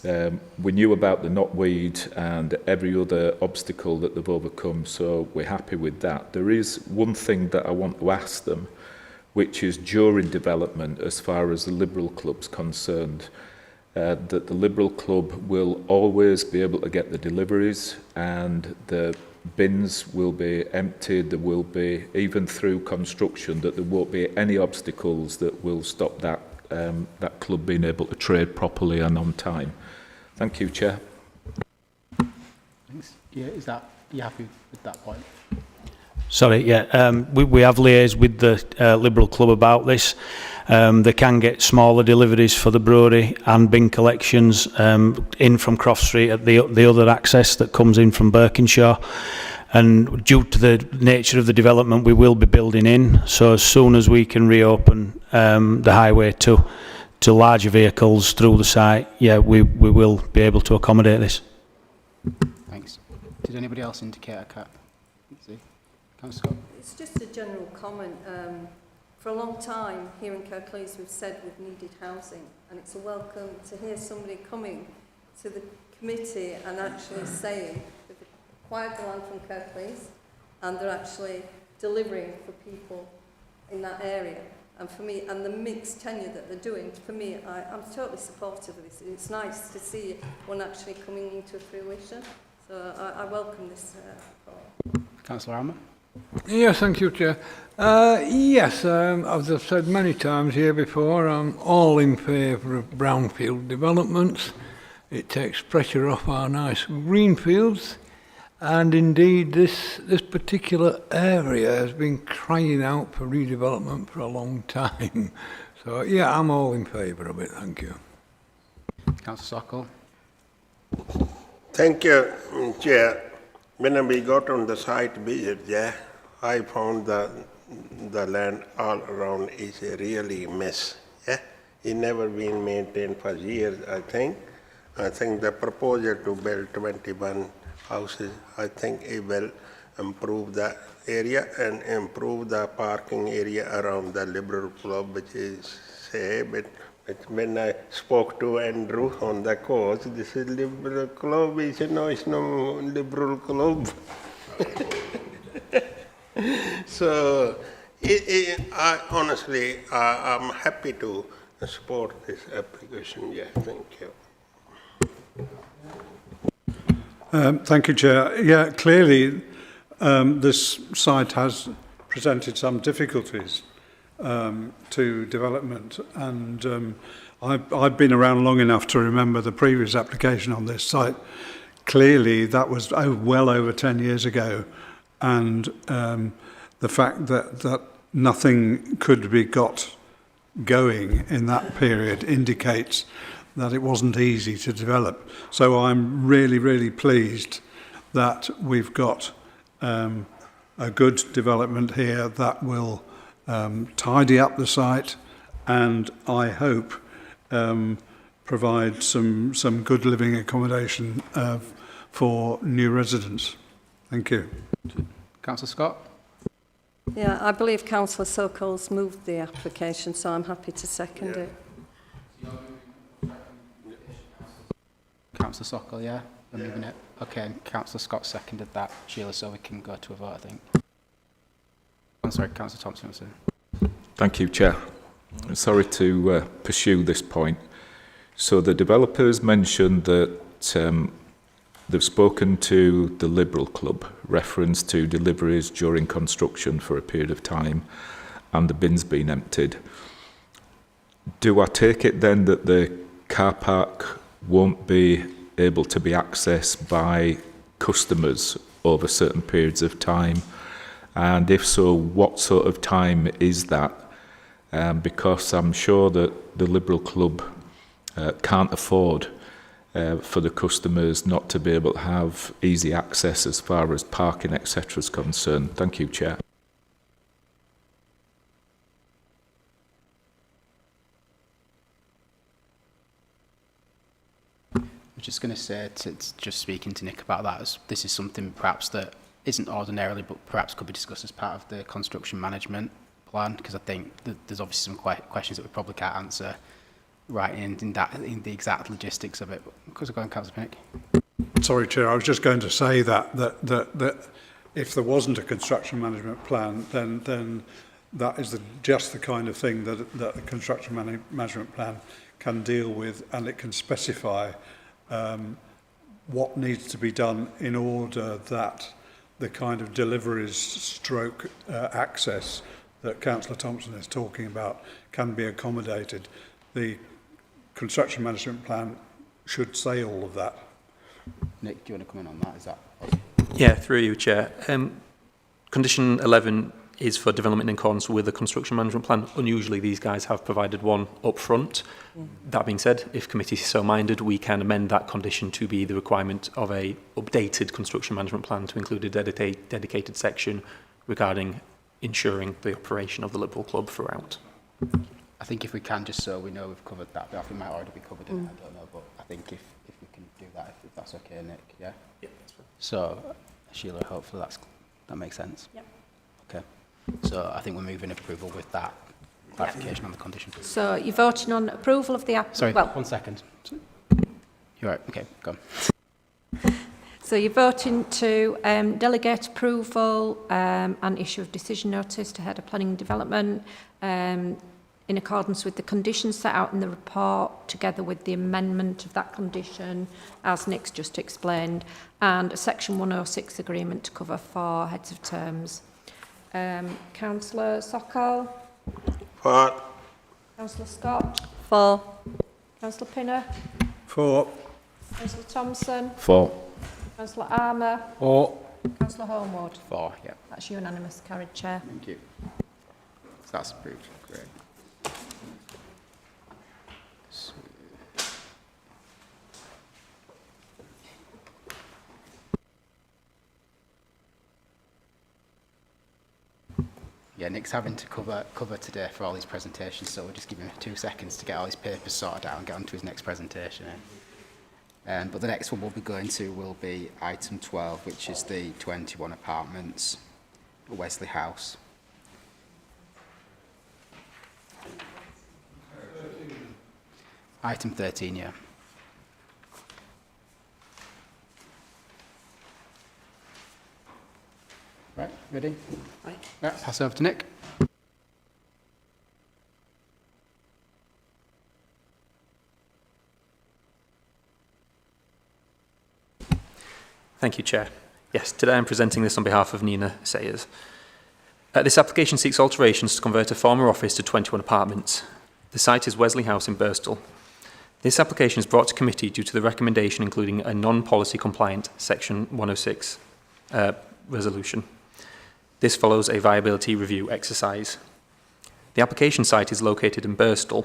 We knew about the knotweed and every other obstacle that they've overcome, so we're happy with that. There is one thing that I want to ask them, which is during development, as far as the Liberal Club's concerned, that the Liberal Club will always be able to get the deliveries and the bins will be emptied. There will be, even through construction, that there won't be any obstacles that will stop that club being able to trade properly and on time. Thank you, Chair. Thanks. Yeah, you happy with that point? Sorry, yeah, we have liaised with the Liberal Club about this. They can get smaller deliveries for the brewery and bin collections in from Croft Street at the other access that comes in from Berkshire. And due to the nature of the development, we will be building in. So as soon as we can reopen the highway to larger vehicles through the site, yeah, we will be able to accommodate this. Thanks. Did anybody else indicate a cap? Councillor Scott. It's just a general comment. For a long time here in Kirklees we've said we've needed housing, and it's a welcome to hear somebody coming to the committee and actually saying they've acquired the land from Kirklees and they're actually delivering for people in that area. And for me, and the mixed tenure that they're doing, for me, I'm totally supportive of this. It's nice to see one actually coming into fruition. So I welcome this. Councillor Armour. Yes, thank you, Chair. Yes, as I've said many times here before, I'm all in favour of brownfield developments. It takes pressure off our nice green fields, And indeed, this particular area has been crying out for redevelopment for a long time. So, yeah, I'm all in favour of it. Thank you. Councillor Sokol. Thank you, Chair. When we got on the site visit, yeah, I found the land all around is a really mess. Yeah, it never been maintained for years. I think the proposal to build 21 houses, I think it will improve the area and improve the parking area around the Liberal Club, which is say, but when I spoke to Andrew on the course, this is Liberal Club. He said, no, it's no Liberal Club. So, honestly, I'm happy to support this application. Yeah, thank you. Thank you, Chair. Yeah, clearly this site has presented some difficulties to development, and I've been around long enough to remember the previous application on this site. Clearly, that was well over 10 years ago, and the fact that nothing could be got going in that period indicates that it wasn't easy to develop. So I'm really, really pleased that we've got a good development here that will tidy up the site, and I hope provide some good living accommodation for new residents. Thank you. Councillor Scott. Yeah, I believe Councillor Sokol's moved the application, so I'm happy to second it. Councillor Sokol, yeah? We're moving it. Okay, and Councillor Scott seconded that, Sheila, so we can go to a vote, I think. I'm sorry, Councillor Thompson. Thank you, Chair. Sorry to pursue this point. So the developers mentioned that they've spoken to the Liberal Club, reference to deliveries during construction for a period of time, and the bins being emptied. Do I take it then that the car park won't be able to be accessed by customers over certain periods of time? And if so, what sort of time is that? Because I'm sure that the Liberal Club can't afford for the customers not to be able to have easy access as far as parking, etc. is concerned. Thank you, Chair. I'm just going to say, just speaking to Nick about that, this is something perhaps that isn't ordinarily, but perhaps could be discussed as part of the construction management plan, because I think that there's obviously some questions that we probably can't answer right in the exact logistics of it. Because go on, Councillor Pinnock. Sorry, Chair, I was just going to say that if there wasn't a construction management plan, then that is just the kind of thing that a construction management plan can deal with, and it can specify what needs to be done in order that the kind of deliveries stroke access that Councillor Thompson is talking about can be accommodated. The construction management plan should say all of that. Nick, do you want to come in on that? Is that? Yeah, through you, Chair. Condition 11 is for development in accordance with the construction management plan. Unusually, these guys have provided one up front. That being said, if committee is so minded, we can amend that condition to be the requirement of a updated construction management plan to include a dedicated section regarding ensuring the operation of the Liberal Club throughout. I think if we can, just so we know we've covered that, but I think it might already be covered in it, I don't know, but I think if we can do that, if that's okay, Nick, yeah? Yeah, that's fine. So, Sheila, hopefully that makes sense. Yep. Okay. So I think we're moving approval with that clarification on the condition. So you're voting on approval of the Sorry, well, 1 second. You're right, okay, go on. So you're voting to delegate approval and issue of decision notice to head of planning and development in accordance with the conditions set out in the report, together with the amendment of that condition, as Nick's just explained, and a Section 106 agreement to cover 4 heads of terms. Councillor Sokol? For. Councillor Scott? For. Councillor Pinner? For. Councillor Thompson? For. Councillor Armour. Or Councillor Homewood. 4, yeah. That's unanimous, carried, Chair. Thank you. So that's approved. Great. So, yeah, Nick's having to cover today for all these presentations, so we'll just give him 2 seconds to get all his papers sorted out and get on to his next presentation. But the next one we'll be going to will be item 12, which is the 21 apartments, Wesley House. Item 13, yeah. Right, ready? Right. Right, pass over to Nick. Thank you, Chair. Yes, today I'm presenting this on behalf of Nina Sayers. This application seeks alterations to convert a former office to 21 apartments. The site is Wesley House in Birstall. This application is brought to committee due to the recommendation including a non-policy compliant Section 106 resolution. This follows a viability review exercise. The application site is located in Birstall,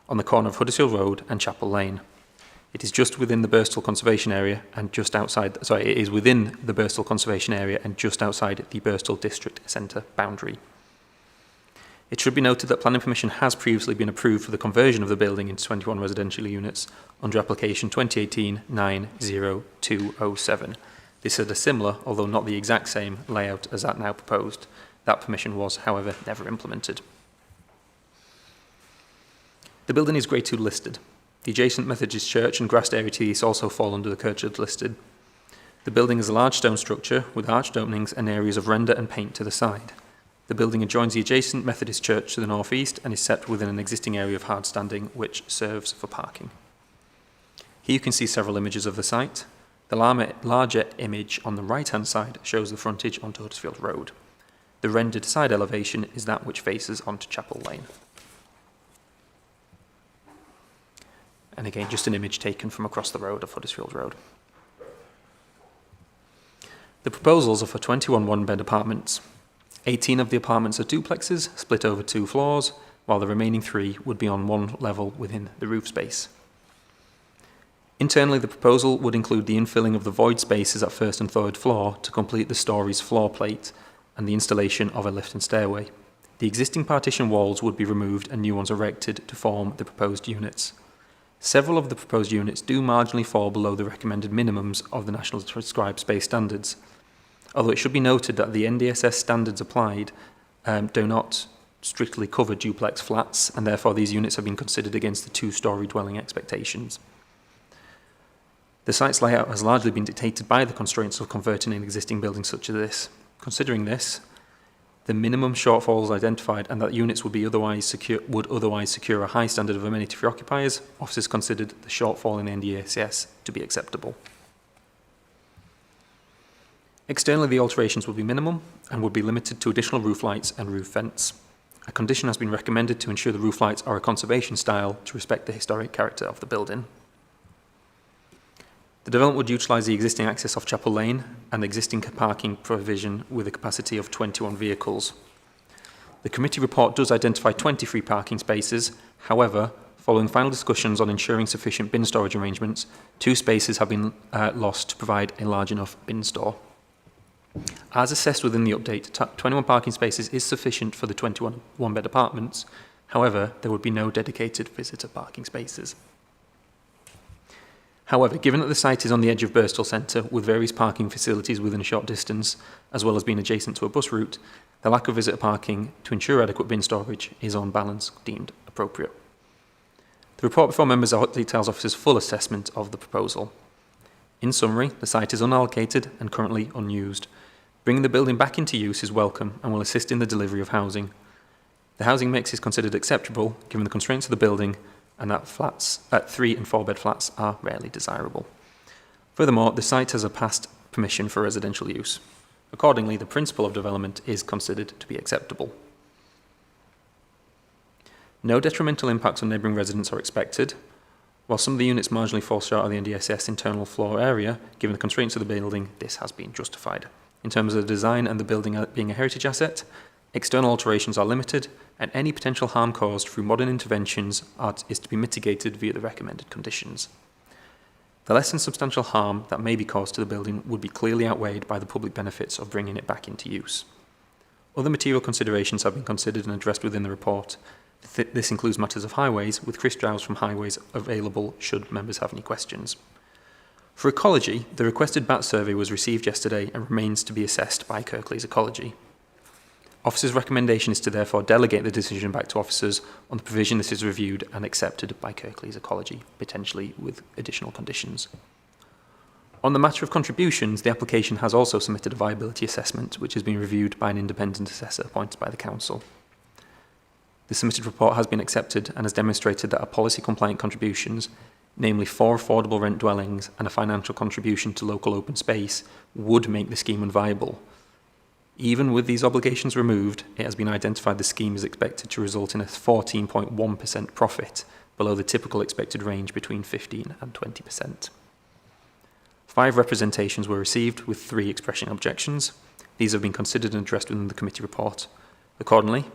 on the corner of Huddersfield Road and Chapel Lane. It is just within the Birstall Conservation Area and just outside, it is within the Birstall Conservation Area and just outside the Birstall District Centre boundary. It should be noted that planning permission has previously been approved for the conversion of the building into 21 residential units under application 2018-90207. This had a similar, although not the exact same, layout as that now proposed. That permission was, however, never implemented. The building is Grade 2 listed. The adjacent Methodist Church and grassed area to the east also fall under the Kirklees listed. The building is a large stone structure with arched openings and areas of render and paint to the side. The building adjoins the adjacent Methodist Church to the northeast and is set within an existing area of hard standing which serves for parking. Here you can see several images of the site. The larger image on the right-hand side shows the frontage onto Huddersfield Road. The rendered side elevation is that which faces onto Chapel Lane. And again, just an image taken from across the road of Huddersfield Road. The proposals are for 21 one-bed apartments. 18 of the apartments are duplexes, split over 2 floors, while the remaining 3 would be on one level within the roof space. Internally, the proposal would include the infilling of the void spaces at first and third floor to complete the story's floor plate and the installation of a lift and stairway. The existing partition walls would be removed and new ones erected to form the proposed units. Several of the proposed units do marginally fall below the recommended minimums of the National Prescribed Space Standards, although it should be noted that the NDSS standards applied do not strictly cover duplex flats, and therefore these units have been considered against the 2-storey dwelling expectations. The site's layout has largely been dictated by the constraints of converting an existing building such as this. Considering this, the minimum shortfalls identified and that units would otherwise secure a high standard of amenity for occupiers, officers considered the shortfall in the NDSS to be acceptable. Externally, the alterations would be minimum and would be limited to additional roof lights and roof vents. A condition has been recommended to ensure the roof lights are a conservation style to respect the historic character of the building. The development would utilise the existing access off Chapel Lane and existing parking provision with a capacity of 21 vehicles. The committee report does identify 23 parking spaces. However, following final discussions on ensuring sufficient bin storage arrangements, 2 spaces have been lost to provide a large enough bin store. As assessed within the update, 21 parking spaces is sufficient for the 21 one-bed apartments. However, there would be no dedicated visitor parking spaces. However, given that the site is on the edge of Birstall Centre with various parking facilities within a short distance, as well as being adjacent to a bus route, the lack of visitor parking to ensure adequate bin storage is on balance deemed appropriate. The report before members details officers' full assessment of the proposal. In summary, the site is unallocated and currently unused. Bringing the building back into use is welcome and will assist in the delivery of housing. The housing mix is considered acceptable given the constraints of the building and that flats at 3 and 4-bed flats are rarely desirable. Furthermore, the site has a past permission for residential use. Accordingly, the principle of development is considered to be acceptable. No detrimental impacts on neighbouring residents are expected. While some of the units marginally fall short of the NDSS internal floor area, given the constraints of the building, this has been justified. In terms of the design and the building being a heritage asset, external alterations are limited, and any potential harm caused through modern interventions is to be mitigated via the recommended conditions. The less than substantial harm that may be caused to the building would be clearly outweighed by the public benefits of bringing it back into use. Other material considerations have been considered and addressed within the report. This includes matters of highways, with Chris Drowse from Highways available should members have any questions. For ecology, the requested bat survey was received yesterday and remains to be assessed by Kirklees Ecology. Officers' recommendation is to therefore delegate the decision back to officers on the provision this is reviewed and accepted by Kirklees Ecology, potentially with additional conditions. On the matter of contributions, the application has also submitted a viability assessment, which has been reviewed by an independent assessor appointed by the Council. The submitted report has been accepted and has demonstrated that a policy-compliant contributions, namely 4 affordable rent dwellings and a financial contribution to local open space, would make the scheme unviable. Even with these obligations removed, it has been identified the scheme is expected to result in a 14.1% profit, below the typical expected range between 15 and 20%. 5 representations were received, with 3 expressing objections. These have been considered and addressed within the committee report. Accordingly,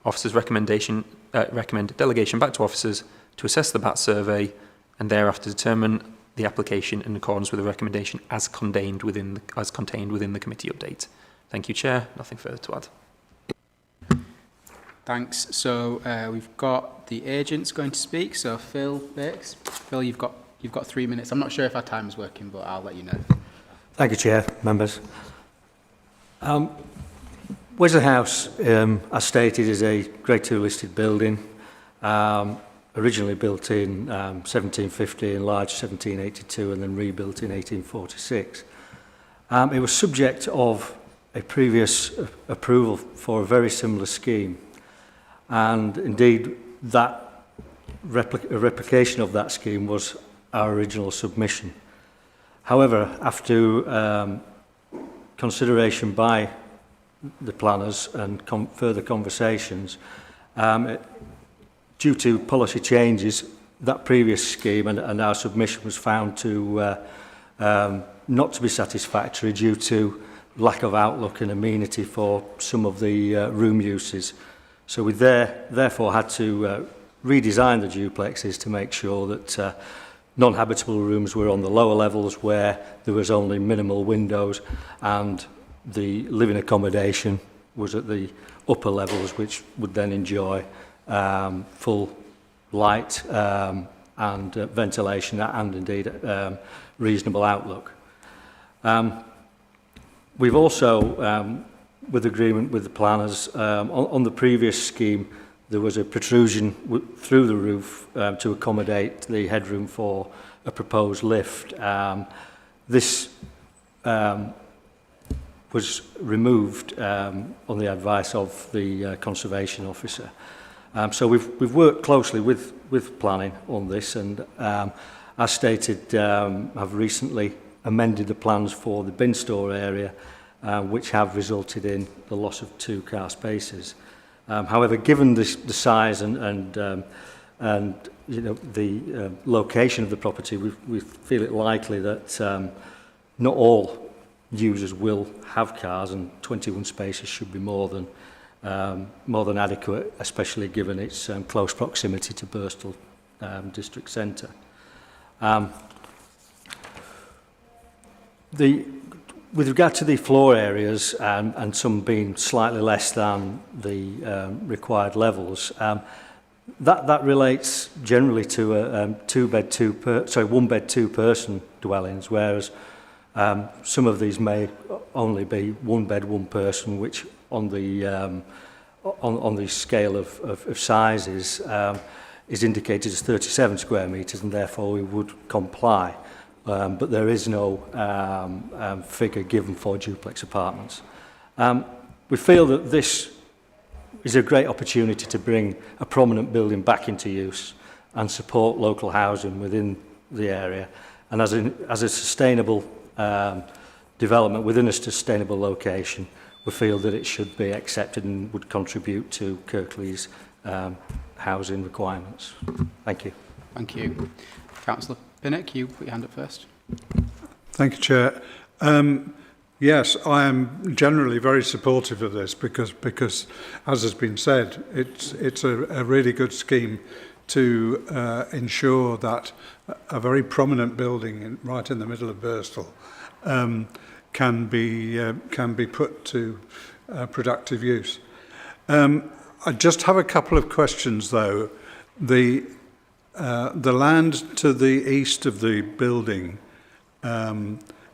officers recommend delegation back to officers to assess the BAT survey and thereafter determine the application in accordance with the recommendation as contained within the committee update. Thank you, Chair. Nothing further to add. Thanks. So we've got the agents going to speak. So Phil Bakes. Phil, you've got 3 minutes. I'm not sure if our time is working, but I'll let you know. Thank you, Chair, members. Wizard House, as stated, is a Grade 2 listed building, originally built in 1750, enlarged 1782, and then rebuilt in 1846. It was subject of a previous approval for a very similar scheme, and indeed that replication of that scheme was our original submission. However, after consideration by the planners and further conversations, due to policy changes, that previous scheme and our submission was found to not to be satisfactory due to lack of outlook and amenity for some of the room uses. So we therefore had to redesign the duplexes to make sure that non-habitable rooms were on the lower levels where there was only minimal windows, and the living accommodation was at the upper levels, which would then enjoy full light and ventilation and indeed reasonable outlook. We've also, with agreement with the planners, on the previous scheme, there was a protrusion through the roof to accommodate the headroom for a proposed lift. This was removed on the advice of the conservation officer. So we've worked closely with planning on this, and as stated, have recently amended the plans for the bin store area, which have resulted in the loss of 2 car spaces. However, given the size and you know the location of the property, we feel it likely that not all users will have cars, and 21 spaces should be more than adequate, especially given its close proximity to Birstall district centre. With regard to the floor areas, and some being slightly less than the required levels, that relates generally to a one bed, 2 person dwellings, whereas some of these may only be 1 bed, 1 person, which on the scale of sizes is indicated as 37 square metres, and therefore we would comply. But there is no figure given for duplex apartments. We feel that this is a great opportunity to bring a prominent building back into use and support local housing within the area, and as a sustainable development within a sustainable location, we feel that it should be accepted and would contribute to Kirklees' housing requirements. Thank you. Thank you. Councillor Pinnock, you put your hand up first. Thank you, Chair. Yes, I am generally very supportive of this because as has been said, it's a really good scheme to ensure that a very prominent building right in the middle of Birstall can be put to productive use. I just have a couple of questions, though. The land to the east of the building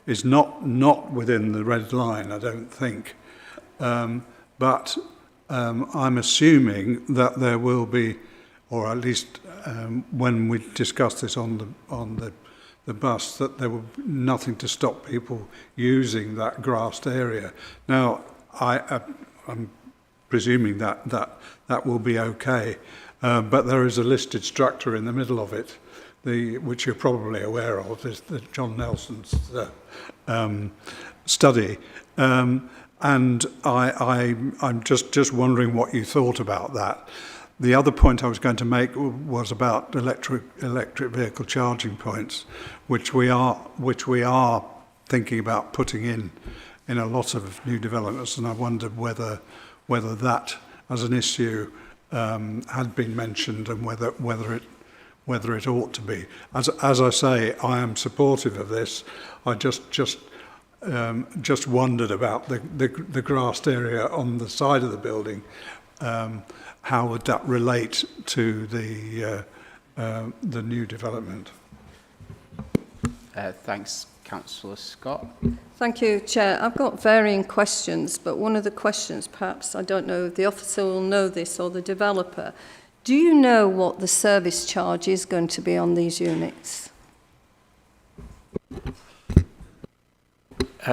is not within the red line, I don't think. But I'm assuming that there will be, or at least when we discuss this on the bus, that there will be nothing to stop people using that grassed area. Now, I'm presuming that will be okay, but there is a listed structure in the middle of it, which you're probably aware of, is the John Nelson's study. And I'm just wondering what you thought about that. The other point I was going to make was about electric vehicle charging points, which we are thinking about putting in a lot of new developments, and I wondered whether that as an issue had been mentioned and whether it ought to be. As I say, I am supportive of this. I just wondered about the grassed area on the side of the building. How would that relate to the new development? Thanks, Councillor Scott. Thank you, Chair. I've got varying questions, but one of the questions, perhaps, I don't know if the officer will know this or the developer. Do you know what the service charge is going to be on these units?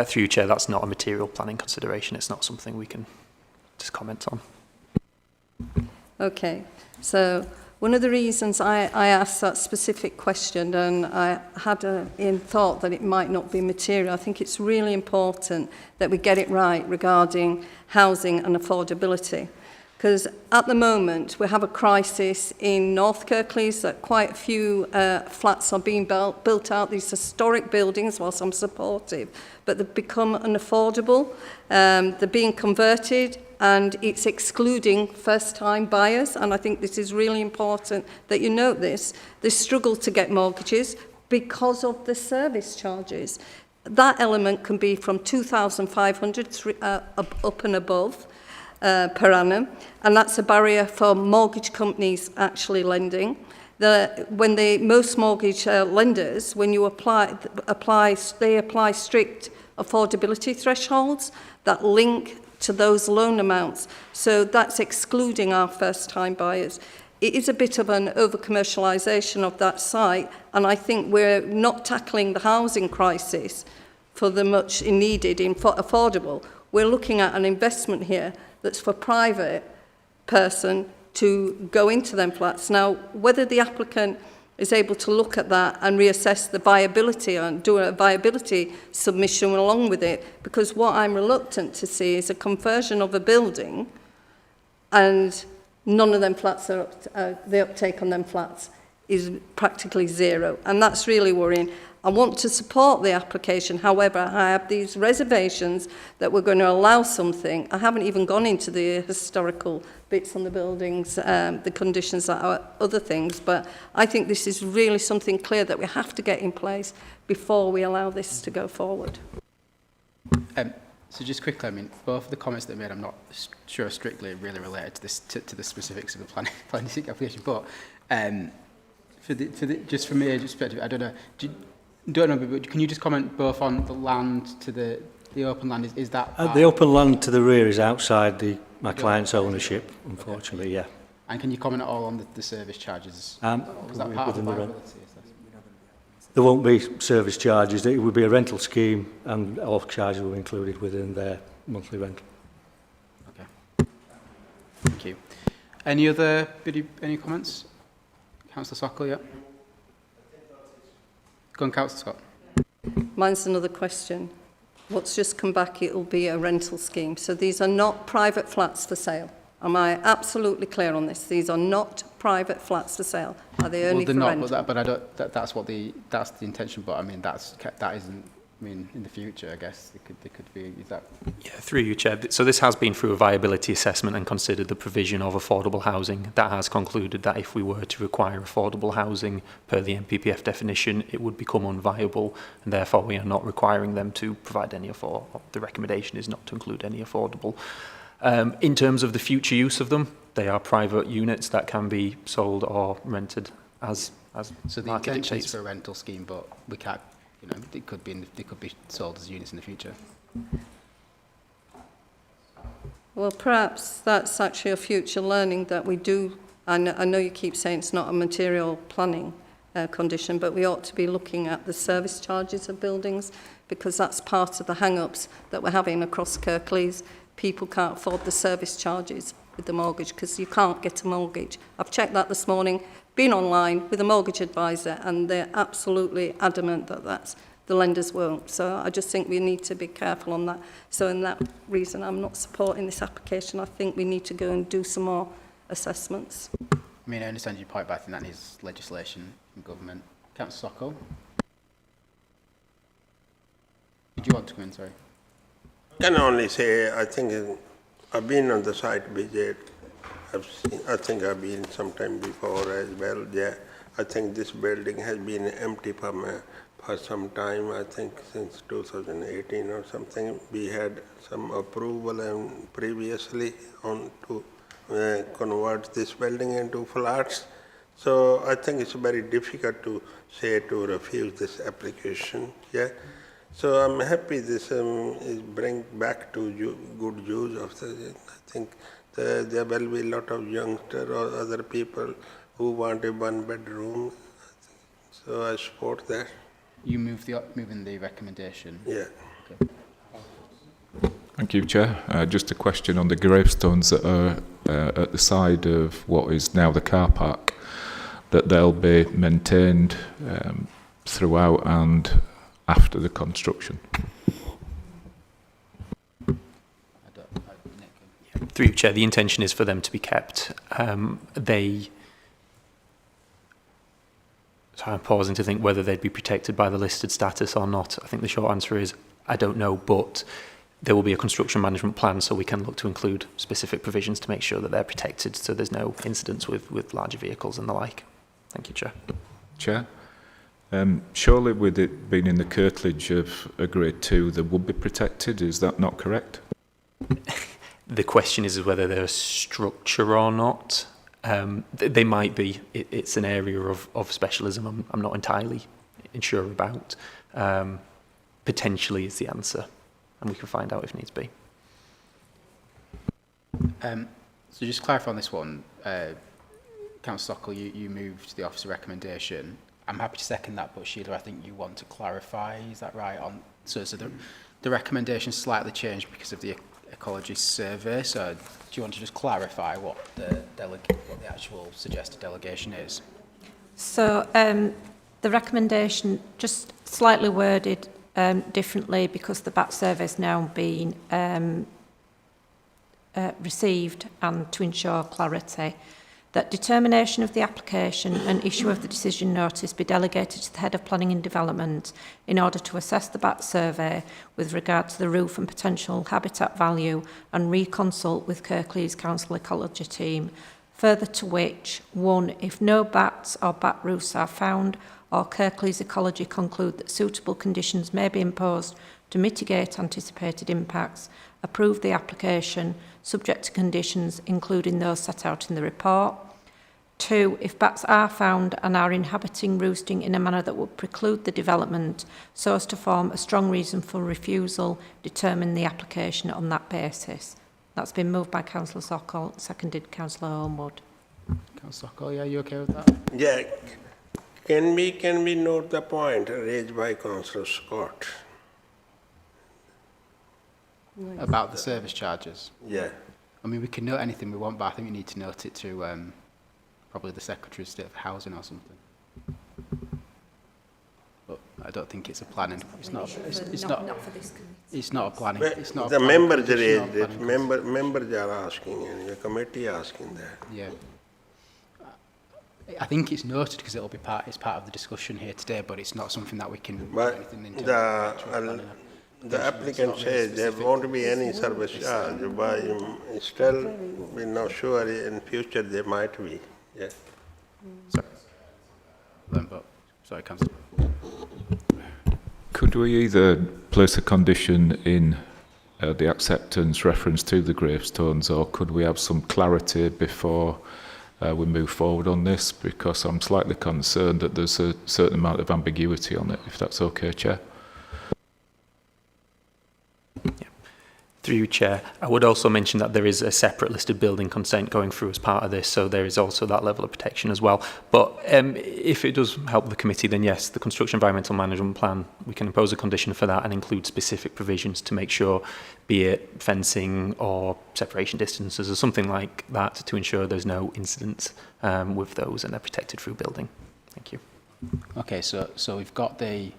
Through you, Chair, that's not a material planning consideration. It's not something we can just comment on. Okay, so one of the reasons I asked that specific question, and I had in thought that it might not be material, I think it's really important that we get it right regarding housing and affordability. Because at the moment, we have a crisis in North Kirklees that quite a few flats are being built out, these historic buildings, whilst I'm supportive, but they've become unaffordable. They're being converted, and it's excluding first-time buyers, and I think this is really important that you note this. They struggle to get mortgages because of the service charges. That element can be from $2,500 up and above per annum, and that's a barrier for mortgage companies actually lending. Most mortgage lenders, when you apply strict affordability thresholds that link to those loan amounts. So that's excluding our first-time buyers. It is a bit of an over-commercialisation of that site, and I think we're not tackling the housing crisis for the much needed in affordable. We're looking at an investment here that's for private person to go into them flats. Now, whether the applicant is able to look at that and reassess the viability and do a viability submission along with it, because what I'm reluctant to see is a conversion of a building and none of them flats are the uptake on them flats is practically zero, and that's really worrying. I want to support the application, however, I have these reservations that we're going to allow something. I haven't even gone into the historical bits on the buildings, the conditions that are other things, but I think this is really something clear that we have to get in place before we allow this to go forward. So just quickly, I mean, both of the comments that I made, I'm not sure strictly really related to this to the specifics of the planning application, but just from my perspective, I don't know. Don't know, but can you just comment both on the land to the open land? Is that the open land to the rear is outside my client's ownership, unfortunately, yeah. And can you comment at all on the service charges? Was that part of the viability? There won't be service charges. It would be a rental scheme, and all charges will be included within their monthly rental. Okay. Thank you. Any comments? Councillor Sokol, yeah. Go on, Councillor Scott. Mine's another question. What's just come back, it will be a rental scheme. So these are not private flats for sale. Am I absolutely clear on this? These are not private flats for sale. Are they only they're for not, rental? but I don't. That's the intention. But I mean, that isn't. I mean, in the future, I guess they could be. Is that? Yeah, through you, Chair. So this has been through a viability assessment and considered the provision of affordable housing. That has concluded that if we were to require affordable housing per the NPPF definition, it would become unviable, and therefore we are not requiring them to provide any affordable. The recommendation is not to include any affordable. In terms of the future use of them, they are private units that can be sold or rented as So the market intention is dictates. for a rental scheme, but we can't. You know, they could be sold as units in the future. Well, perhaps that's actually a future learning that we do. I know you keep saying it's not a material planning condition, but we ought to be looking at the service charges of buildings, because that's part of the hang-ups that we're having across Kirklees. People can't afford the service charges with the mortgage because you can't get a mortgage. I've checked that this morning, been online with a mortgage advisor, and they're absolutely adamant that the lenders won't. So I just think we need to be careful on that. So in that reason, I'm not supporting this application. I think we need to go and do some more assessments. I mean, I understand your point, but I think that needs legislation from government. Councillor Socko? Did you want to come in, sorry? I can only say, I think I've been on the site visit. I think I've been sometime before as well. Yeah, I think this building has been empty for some time. I think since 2018 or something. We had some approval and previously on to convert this building into flats. So I think it's very difficult to say to refuse this application. Yeah. So I'm happy this is bring back to good use of the. I think there will be a lot of youngsters or other people who want a one-bedroom. So I support that. You moving the recommendation? Yeah. Okay. Thank you, Chair. Just a question on the gravestones that are at the side of what is now the car park, that they'll be maintained throughout and after the construction. Through you, Chair, the intention is for them to be kept. So I'm pausing to think whether they'd be protected by the listed status or not. I think the short answer is I don't know, but there will be a construction management plan, so we can look to include specific provisions to make sure that they're protected, so there's no incidents with larger vehicles and the like. Thank you, Chair. Chair? Surely with it being in the curtilage of a grade 2, they would be protected, is that not correct? The question is whether they're a structure or not. They might be. It's an area of specialism I'm not entirely sure about. Potentially is the answer, and we can find out if needs be. So just clarify on this one, Councillor Socko, you moved the officer recommendation. I'm happy to second that, but Sheila, I think you want to clarify, is that right? So the recommendation slightly changed because of the ecology survey, so do you want to just clarify what the actual suggested delegation is? So the recommendation just slightly worded differently because the BAT survey has now been received, and to ensure clarity, that determination of the application and issue of the decision notice be delegated to the Head of Planning and Development in order to assess the BAT survey with regard to the roof and potential habitat value, and reconsult with Kirklees Council Ecology team, further to which, 1, if no bats or bat roofs are found, or Kirklees Ecology conclude that suitable conditions may be imposed to mitigate anticipated impacts, approve the application subject to conditions including those set out in the report. 2, if bats are found and are inhabiting roosting in a manner that would preclude the development so as to form a strong reason for refusal, determine the application on that basis. That's been moved by Councillor Socko, seconded Councillor Homewood. Councillor Socko, yeah, you okay with that? Yeah. Can we note the point raised by Councillor Scott? About the service charges? Yeah. I mean, we can note anything we want, but I think we need to note it to probably the Secretary of State for Housing or something. But I don't think it's a planning. It's not. Not for this committee. It's not a planning. But It's not the a planning members condition or raised it, planning consent. members are asking, and the committee asking that. Yeah. I think it's noted because it'll be it's part of the discussion here today, but it's not something that we can. But anything in terms of the actual planning the application. applicant It's not really says there specific. won't be any service charge, but still, we're not sure in future there might be. Yeah. Sorry, Councillor. Could we either place a condition in the acceptance reference to the gravestones, or could we have some clarity before we move forward on this? Because I'm slightly concerned that there's a certain amount of ambiguity on it, if that's okay, Chair. Through you, Chair, I would also mention that there is a separate list of building consent going through as part of this, so there is also that level of protection as well. But if it does help the committee, then yes, the Construction Environmental Management Plan, we can impose a condition for that and include specific provisions to make sure, be it fencing or separation distances or something like that, to ensure there's no incidents with those and they're protected through building. Thank you. Okay, so we've got the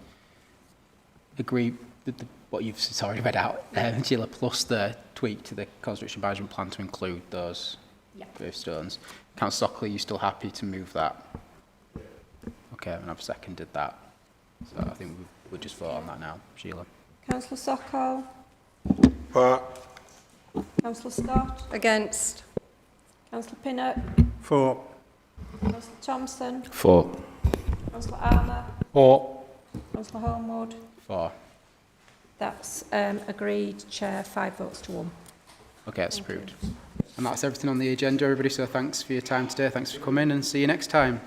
what you've already read out, Sheila, plus the tweak to the construction management plan to include those gravestones. Councillor Stockley, are you still happy to move that? Okay, and I've seconded that. So I think we'll just vote on that now. Sheila. Councillor Sokol? For. Councillor Scott? Against. Councillor Pinnock? For. Councillor Thompson? For. Councillor Armour? For. Councillor Homewood? For. That's agreed, Chair, 5 votes to 1. Okay, that's approved. And that's everything on the agenda, everybody. So thanks for your time today. Thanks for coming and see you next time.